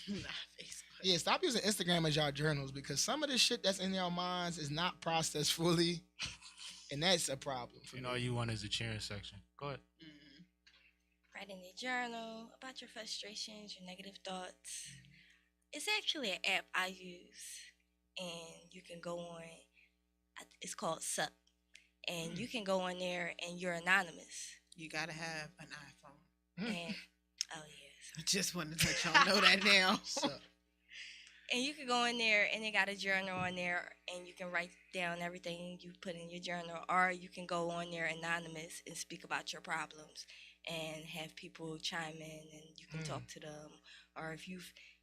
Not Facebook. Yeah, stop using Instagram as y'all journals, because some of the shit that's in your minds is not processed fully, and that's a problem for me. All you want is the cheering section. Go ahead. Write in your journal about your frustrations, your negative thoughts. It's actually an app I use, and you can go on. It's called Sup, and you can go on there, and you're anonymous. You gotta have an iPhone. And oh yes, I just wanted to let y'all know that now. And you can go in there, and they got a journal on there, and you can write down everything you put in your journal, or you can go on there anonymous and speak about your problems and have people chime in, and you can talk to them. Or if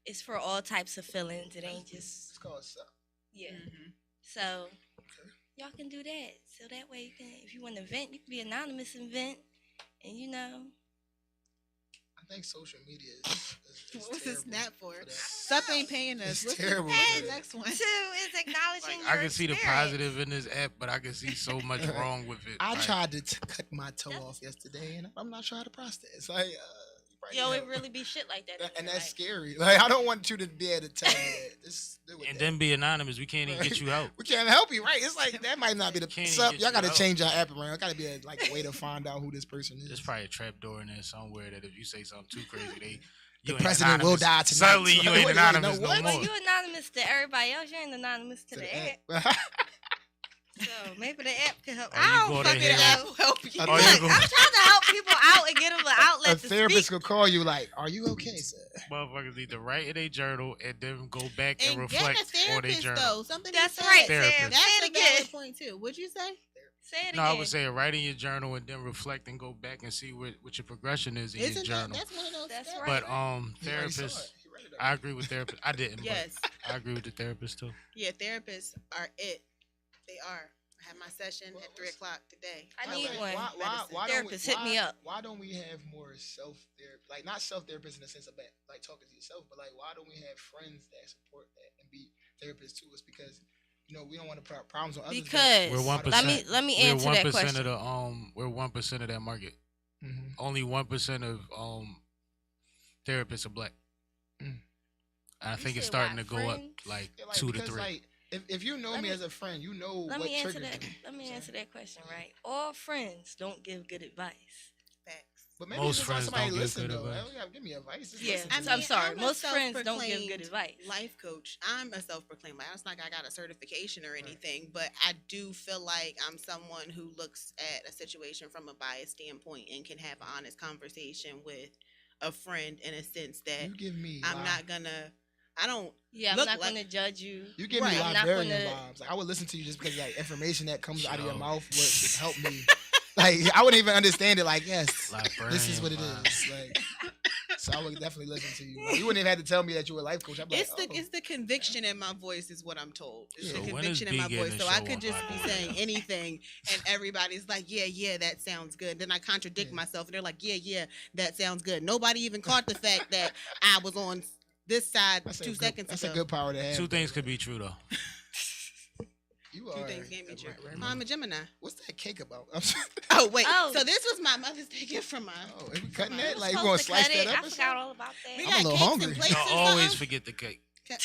it's for all types of feelings. It ain't just. It's called Sup. Yeah. So y'all can do that. So that way, if you want to vent, you can be anonymous and vent, and I think social media is what's the snap for? Sup ain't paying us. It's terrible. The next one? 2 is acknowledging I can see the positive in this app, but I can see so much wrong with it. I tried to cut my toe off yesterday, and I'm not trying to prostate. It's like, Yo, it really be shit like that. And that's scary. Like, I don't want you to be able to tell me that. Just do it. And then be anonymous. We can't even get you help. We can't help you, right? It's like that might not be the. Can't Sup, even y'all get got to you change your app around. Got to be a way to find out who this person is. There's probably a trap door in there somewhere that if you say something too crazy, the president will die tonight. Suddenly you ain't anonymous no more. Well, you anonymous to everybody else. You ain't anonymous to the app. So maybe the app can help. I don't fucking help you. Look, I'm trying to help people out and get them an outlet A therapist will call you like, "Are you okay, sir?" Motherfuckers need to write in their journal and then go back and And reflect get a on their therapist, journal. though. Something That's you right, said. Sam. That's Say a it again. valid point too. What'd you say? Say it No, again. I would say write in your journal and then reflect and go back and see what your progression is in your Isn't journal. that's one of those? That's steps? right. But He already therapists, saw it. He read it I agree with therapists. I didn't. Yes. But I agree with the therapist too. Yeah, therapists are it. They are. I had my session at 3:00 today. I need one. Why Therapist, hit me up. Why don't we have more self-therapy? Like, not self-therapists in the sense of like talking to yourself, but like, why don't we have friends that support that and be therapists to us? Because we don't want to put problems on others. Because We're 1%. let me answer that question. Of the we're 1% of that market. Mm-hmm. Only 1% of therapists are black. I think it's starting to go up like 2 to 3. Like, if you know me as a friend, you know Let what me answer triggers that. me. Let me answer that question. Right? All friends don't give good advice. Facts. But maybe Most just let friends somebody don't give listen good though. advice. They don't gotta give me advice. Just Yeah, listen to me. I'm sorry. I'm a Most friends don't give self-proclaimed good advice. Life coach. I'm a self-proclaimed. It's not like I got a certification or anything, but I do feel like I'm someone who looks at a situation from a biased standpoint and can have an honest conversation with a friend in a sense that You give me. I'm not gonna. I don't. Yeah, I'm look not like- going to judge you. You give Right. me I'm not librarian gonna- vibes. Like, I would listen to you just because like information that comes out of your Sure. mouth would help me. Like, I wouldn't even understand it. Like, yes, this is Librarian what it vibes. is. Like, so I would definitely listen to you. Like, you wouldn't even have to tell me that you were a life coach. I'd be It's like, it's the conviction in my voice is what I'm told. It's Yeah. the So when is conviction in my B getting voice. a So I show could on just be Bible saying Radio? anything, and everybody's like, yeah, that sounds good. Then I contradict myself, and they're like, yeah, that sounds good. Nobody even caught the fact that I was on this side That's 2 seconds That's ago. a good power to have. Two things could be true though. You Two are. things gave me a true. right- I'm a Gemini. What's that cake about? I'm sorry. Oh wait, Oh. so this was my mother's Day gift from my. Oh, are we cutting You that? was Like, you supposed gonna to slice cut that it. up? I or forgot something? all about that. We I'm got a little cakes hungry. and plates Y'all and always something. forget the cake. Cut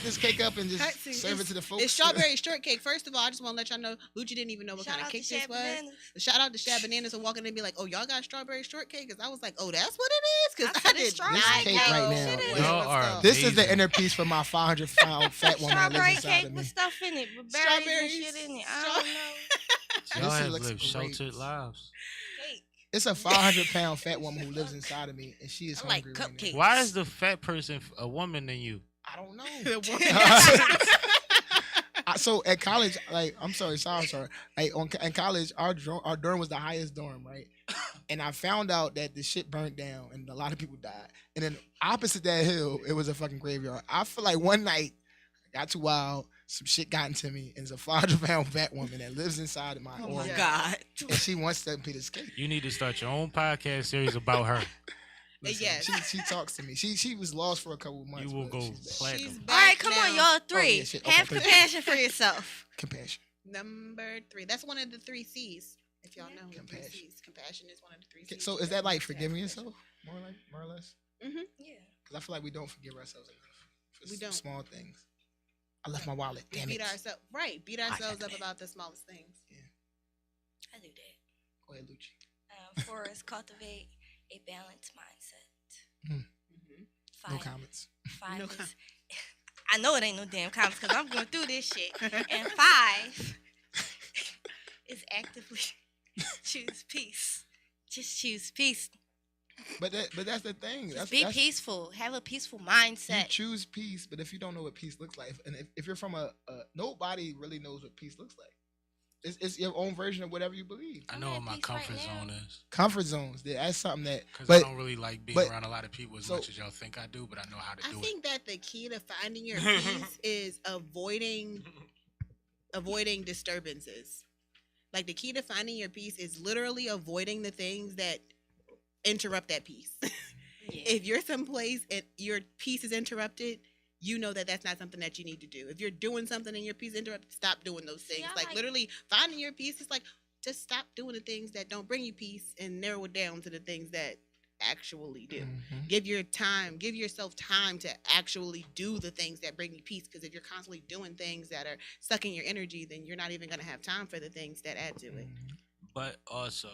this cake up and just Cuts and serve it it's- to the folks. It's strawberry shortcake. First of all, I just want to let y'all know, Lucci didn't even know what Shout kind of out to cake this Shad was. Bananas. Shout out to Shad Bananas and walking in and be like, "Oh, y'all got strawberry shortcake?" Because I was like, "Oh, that's what it is." Because I I said it's did strawberry not cake know right now. what it Y'all was are called. This is the amazing. inner piece for my 500-pound fat woman that Strawberry lives inside cake of with me. stuff in it, with berries and Strawberries. shit in it. I don't know. Y'all This have looks lived great. sheltered lives. Cake. It's a 500-pound fat woman who lives inside of me, and she is I like hungry right cupcakes. now. Why is the fat person a woman than you? I don't know. The woman- So at college, like, I'm sorry. Like in college, our dorm was the highest dorm, right? And I found out that the shit burnt down and a lot of people died. And then opposite that hill, it was a fucking graveyard. I feel like one night I got too wild, some shit got into me, and it's a 500-pound fat woman that lives inside of my Oh my aura, God. and she wants to be escape. You need to start your own podcast series about her. Listen, Yes. she talks to me. She was lost for a couple of months. You will but go she's back. platinum. She's All back right, come on, now. y'all. Three. yeah, shit. Okay, Have three. compassion for yourself. Compassion. Number 3. That's one of the 3 C's. If y'all know, the 3 Compassion. C's. Compassion is one of the 3 C's. So is that like forgiving yourself, more or less? Mm-hmm. Yeah. Because I feel like we don't forgive ourselves enough for We don't. small things. I left my wallet. We Damn beat it. ourselves up about the smallest things. I do that. Go ahead, Lucci. Forrest, cultivate a balanced mindset. Hmm. Five, No comments. Five No is, com- I know it ain't no damn comments because I'm going through this shit. And 5 is actively choose peace. Just choose peace. But that's the thing. Just be peaceful. Have a peaceful mindset. You choose peace, but if you don't know what peace looks like, and if you're from nobody really knows what peace looks like. It's your own version of whatever you believe. I know what my comfort zone is. Comfort zones. That's something that. Because I don't really like being around a lot of people as much as y'all think I do, but I know how to do it. I think that the key to finding your peace is avoiding disturbances. Like the key to finding your peace is literally avoiding the things that interrupt that peace. Yeah. If you're someplace and your peace is interrupted, you know that that's not something that you need to do. If you're doing something and your peace is interrupted, stop doing those things. Yeah, like literally finding your peace is like just stop doing the things that don't bring you peace and narrow it down to the things that actually do. Give yourself time to actually do the things that bring you peace. Because if you're constantly doing things that are sucking your energy, then you're not even going to have time for the things that add to it. But also,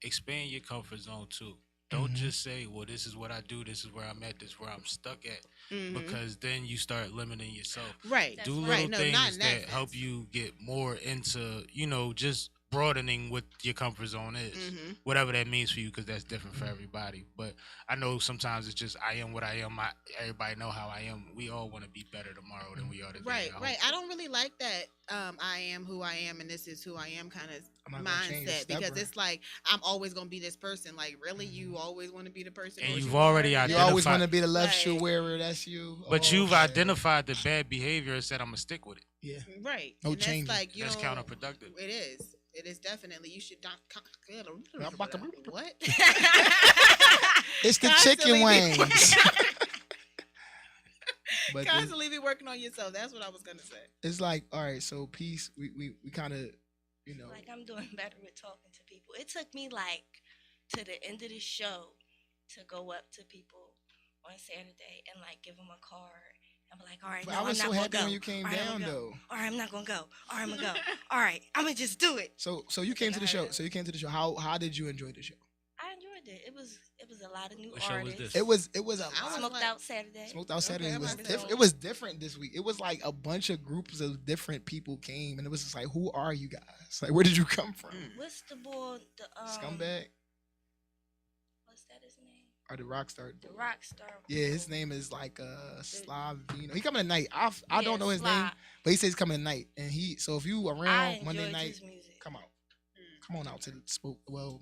expand your comfort zone too. Don't just say, well, this is what I do, this is where I'm at, this is where I'm stuck at. Because then you start limiting yourself. Right. Do little things that help you get more into, just broadening what your comfort zone is. Whatever that means for you, because that's different for everybody. But I know sometimes it's just, I am what I am. Everybody know how I am. We all want to be better tomorrow than we are today. Right. I don't really like that I am who I am and this is who I am kind of mindset, because it's like I'm always gonna be this person. Like, really, you always want to be the person, and you've already identified. You always want to be the left shoe wearer. That's you. But you've identified the bad behavior and said, I'm gonna stick with it. Yeah. Right. No change. Like, that's counterproductive. It is. It is definitely. You should not. What? It's the chicken wings. But constantly be working on yourself. That's what I was gonna say. It's like, all right, so peace. We kind of, Like, I'm doing better with talking to people. It took me like to the end of the show to go up to people on Saturday and like give them a card. I'm like, all right, but no, I was I'm so not happy gonna go. when you came down, though. All right, I'm not gonna go. All right, I'm gonna go. All right, I'm gonna just do it. So you came to the show. So you came to the show. How did you enjoy the show? I enjoyed it. It was a lot of new What show was artists. this? It was a I smoked out Saturday. Smoked out Saturday. Okay, it was different this week. It was like a bunch of groups of different people came, and it was just like, who are you guys? Like, where did you come from? What's the boy? The Scumbag. What's that his name? Or the Rockstar. The Rockstar. Yeah, his name is like Slavino. He coming tonight. I don't know his name, but he says he's coming tonight. And so if you around Monday night, come out. Come on out to the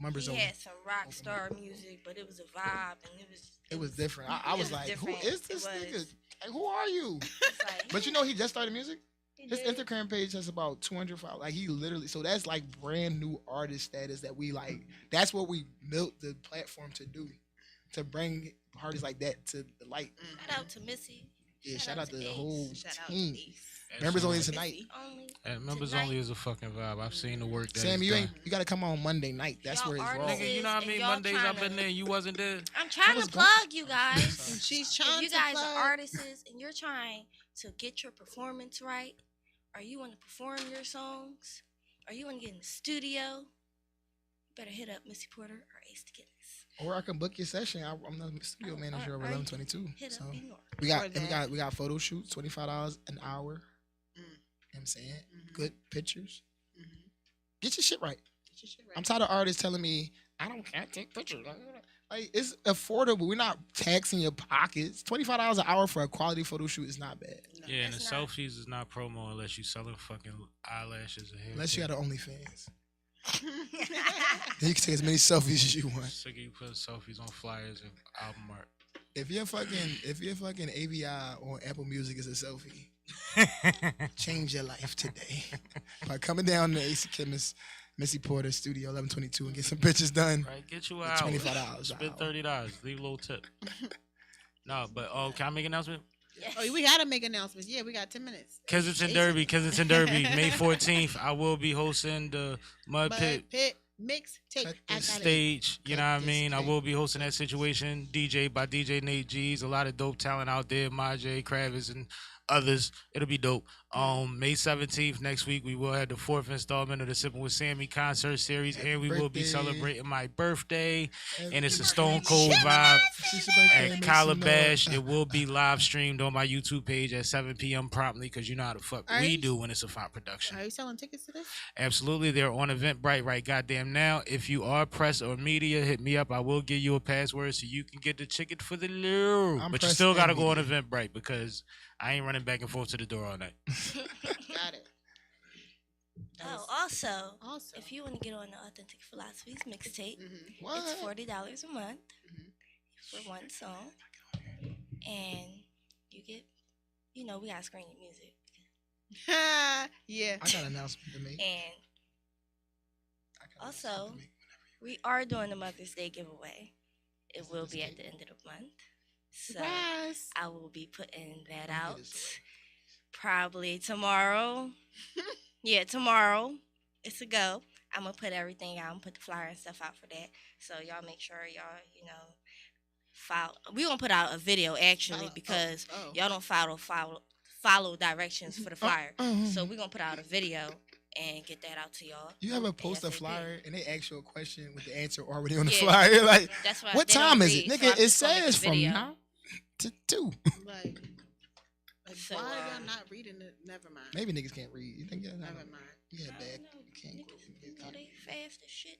members only. He had some Rockstar music, but it was a vibe, and it was different. I was like, who is this nigga? Like, who are you? Like, but he just started music. His Instagram page has about 200 followers. Like, he literally, so that's like brand new artist status that we like. That's what we built the platform to do, to bring parties like that to the light. Shout out to Missy. Yeah, shout out to the whole team. Members only tonight. Members only is a fucking vibe. I've seen the work that Sam, you got to come on Monday night. That's where it's raw. Nigga, you know what I mean? Mondays I've been there. You wasn't there. I'm trying to plug you guys. She's trying you guys are artists and you're trying to get your performance right, or you want to perform your songs, or you want to get in the studio, you better hit up Missy Porter or Ace the Guinness. Or I can book your session. I'm the studio manager of 1122. Hit so up we got photo shoots, $25 an hour. You know what I'm saying? Good pictures. Get your shit right. I'm tired of artists telling me I can't take pictures. Like, it's affordable. We're not taxing your pockets. $25 an hour for a quality photo shoot is not bad. No, yeah, and the selfies is not promo unless you selling fucking eyelashes or hair. Unless you got an OnlyFans. Then you can take as many selfies as you want. So you put selfies on flyers and album art. If your fucking AVI on Apple Music is a selfie, change your life today by coming down to AC Chemist, Missy Porter Studio 1122 and get some pictures done. Right, get you out. $25. Spend $30. Leave a little tip. No, but can I make an announcement? Yes. Oh, we gotta make announcements. Yeah, we got 10 minutes. Kensington Derby, May 14th. I will be hosting the Mud Pit mixtape stage. You know what I mean? I will be hosting that situation. DJ by DJ Nate G's. A lot of dope talent out there. Majay, Kravis, and others. It'll be dope. May 17th next week, we will have the 4th installment of the Sipping with Sammy concert series, and we will be celebrating my birthday. And it's a Stone Cold vibe at Calabash. It will be live streamed on my YouTube page at 7 p.m. promptly, because you know how the fuck we do when it's a fine production. Are you selling tickets to this? Absolutely. They're on Eventbrite right goddamn now. If you are press or media, hit me up. I will give you a password so you can get the ticket for the low. But you still got to go on Eventbrite, because I ain't running back and forth to the door all night. Got it. Also, if you want to get on the Authentic Philosophies mixtape, it's $40 a month for one song. And you get, we got to screen your music. Yeah. I got an announcement to make. And also, we are doing the Mother's Day giveaway. It will be at the end of the month. So I will be putting that out probably tomorrow. Yeah, tomorrow. It's a go. I'm going to put everything out. I'm going to put the flyer and stuff out for that. So y'all make sure y'all, We gonna put out a video actually because y'all don't follow directions for the flyer. So we gonna put out a video and get that out to y'all. You ever post a flyer and they ask you a question with the answer already on the Yeah. flyer? Like, That's why what they time don't is it, read, nigga? so I'm It just gonna make a says from video. 9 to 2. Like So, why are y'all not reading it? Never mind. Maybe niggas can't read. You think Never mind. Yeah, I dad. don't know. You can't. Niggas, know they fast as shit.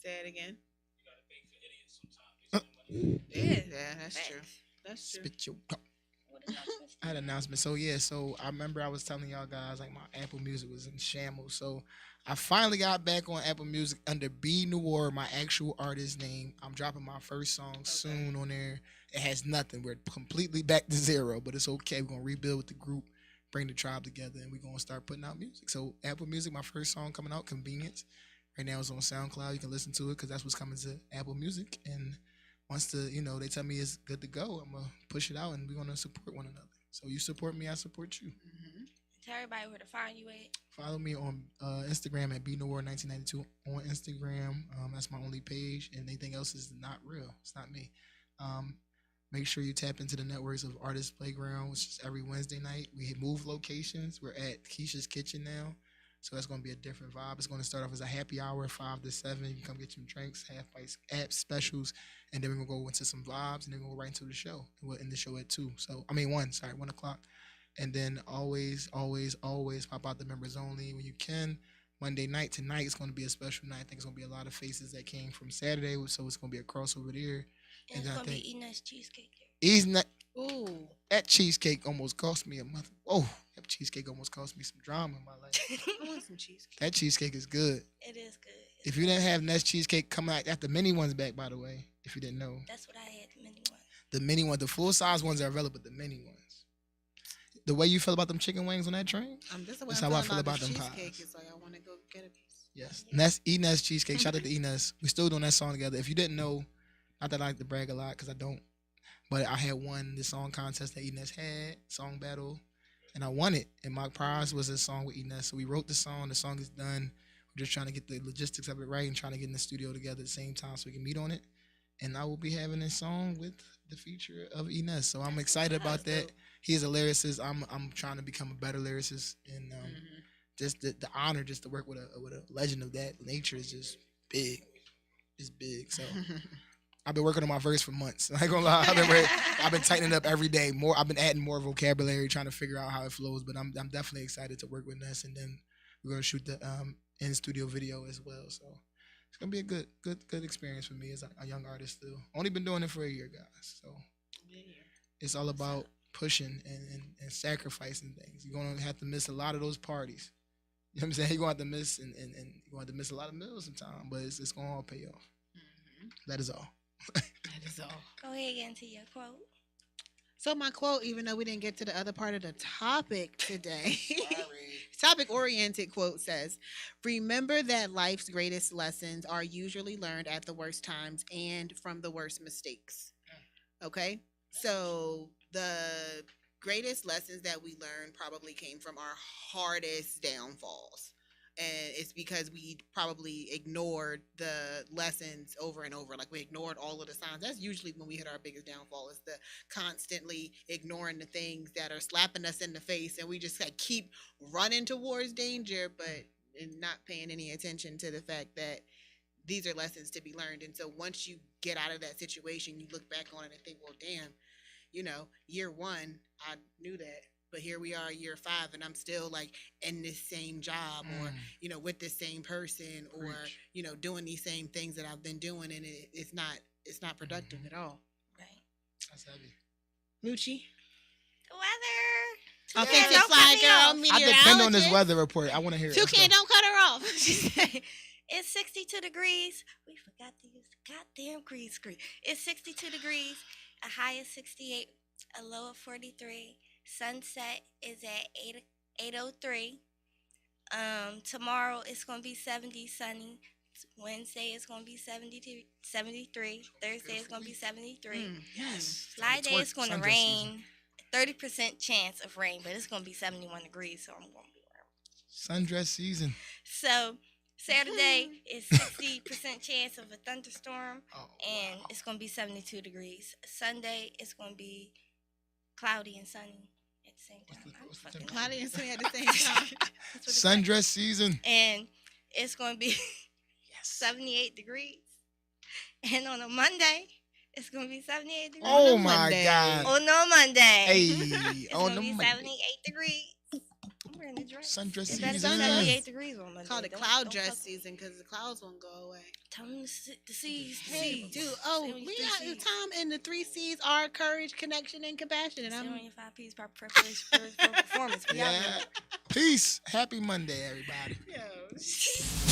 Say it again. Uh, Yeah, that's true. That's true. Spit your I had an announcement. So yeah, so I remember I was telling y'all guys like my Apple Music was in shambles. So I finally got back on Apple Music under B Noir, my actual artist name. I'm dropping my first song soon on there. It has nothing. We're completely back to zero, but it's okay. We're gonna rebuild with the group, bring the tribe together, and we're gonna start putting out music. So Apple Music, my first song coming out, Convenience. Right now it's on SoundCloud. You can listen to it because that's what's coming to Apple Music. And once they tell me it's good to go, I'm gonna push it out and we're gonna support one another. So you support me, I support you. Mm-hmm. Tell everybody where to find you at. Follow me on Instagram at bnoir1992 on Instagram. That's my only page, and anything else is not real. It's not me. Make sure you tap into the networks of Artist Playground, which is every Wednesday night. We move locations. We're at Keisha's Kitchen now. So that's going to be a different vibe. It's going to start off as a happy hour, 5 to 7. You can come get some drinks, half price app specials, and then we're going to go into some vibes, and then we'll go right into the show. We'll end the show at 2. 1 o'clock. And then always pop out the members only when you can. Monday night, tonight, it's going to be a special night. I think it's going to be a lot of faces that came from Saturday, so it's going to be a crossover there. And it's going to be eating us cheesecake there. He's not. Ooh. That cheesecake almost cost me a month. Oh, that cheesecake almost cost me some drama in my life. I want some cheesecake. That cheesecake is good. It is good. If you didn't have Nest cheesecake come out after mini ones back, by the way, if you didn't know. That's what I had, the mini one. The mini one, the full size ones are available, but the mini ones. The way you feel about them chicken wings on that train, That's how I feel about them cheesecake. pies. It's like I want to go get a piece. Yes. Nest, Nest cheesecake. Shout out to Nest. We still doing that song together. If you didn't know, not that I like to brag a lot because I don't, but I had won the song contest that Nest had, song battle, and I won it. And my prize was a song with Nest. So we wrote the song is done. We're just trying to get the logistics of it right and trying to get in the studio together at the same time so we can meet on it. And I will be having a song with the feature of Nest. So I'm excited about that. He is a lyricist. I'm trying to become a better lyricist, and just the honor just to work with a legend of that nature is just big. It's big. So I've been working on my verse for months. I ain't gonna lie. I've been tightening up every day. I've been adding more vocabulary, trying to figure out how it flows. But I'm definitely excited to work with Ness, and then we're gonna shoot the in studio video as well. So it's gonna be a good experience for me as a young artist. Still, only been doing it for a year, guys. So it's all about pushing and sacrificing things. You're gonna have to miss a lot of those parties. You know what I'm saying? You're gonna have to miss and you're gonna have to miss a lot of meals sometimes, but it's gonna all pay off. That is all. That is all. Go ahead and get into your quote. So my quote, even though we didn't get to the other part of the topic today, topic-oriented quote says, "Remember that life's greatest lessons are usually learned at the worst times and from the worst mistakes." Okay? So the greatest lessons that we learned probably came from our hardest downfalls. And it's because we probably ignored the lessons over and over. Like we ignored all of the signs. That's usually when we hit our biggest downfall, is the constantly ignoring the things that are slapping us in the face. And we just like keep running towards danger, but not paying any attention to the fact that these are lessons to be learned. And so once you get out of that situation, you look back on it and think, well, damn, year 1, I knew that. But here we are, year 5, and I'm still like in this same job or, with this same person or, doing these same things that I've been doing. And it's not productive at all. Right. That's heavy. Lucci? The weather. Okay, Toucan, don't cut me off. I depend on this weather report. I want to hear it. Toucan, don't cut her off. It's 62 degrees. We forgot to use the goddamn green screen. It's 62 degrees. A high of 68. A low of 43. Sunset is at 8:03. Tomorrow it's gonna be 70, sunny. Wednesday it's gonna be 73. Thursday it's gonna be 73. Yes. Friday it's gonna rain. 30% chance of rain, but it's gonna be 71 degrees, so I'm gonna be around. Sundress season. So Saturday is 60% chance of a thunderstorm, and it's going to be 72 degrees. Sunday, it's going to be cloudy and sunny at the same time. Cloudy and sunny at the same time. Sundress season. And it's going to be 78 degrees. And on a Monday, it's going to be 78 degrees. Oh, my God. On a Monday. Hey, it's on going to the be Monday. 78 degrees. I'm wearing a dress. Sundress It's better season. than 78 degrees on Monday. Called it cloud dress season because the clouds won't go away. Tell them to see. Hey, dude. Oh, we got Tom and the 3 C's are courage, connection, and compassion. And I'm on your 5 P's for preparation for performance. Yeah. Peace. Happy Monday, everybody. Yo.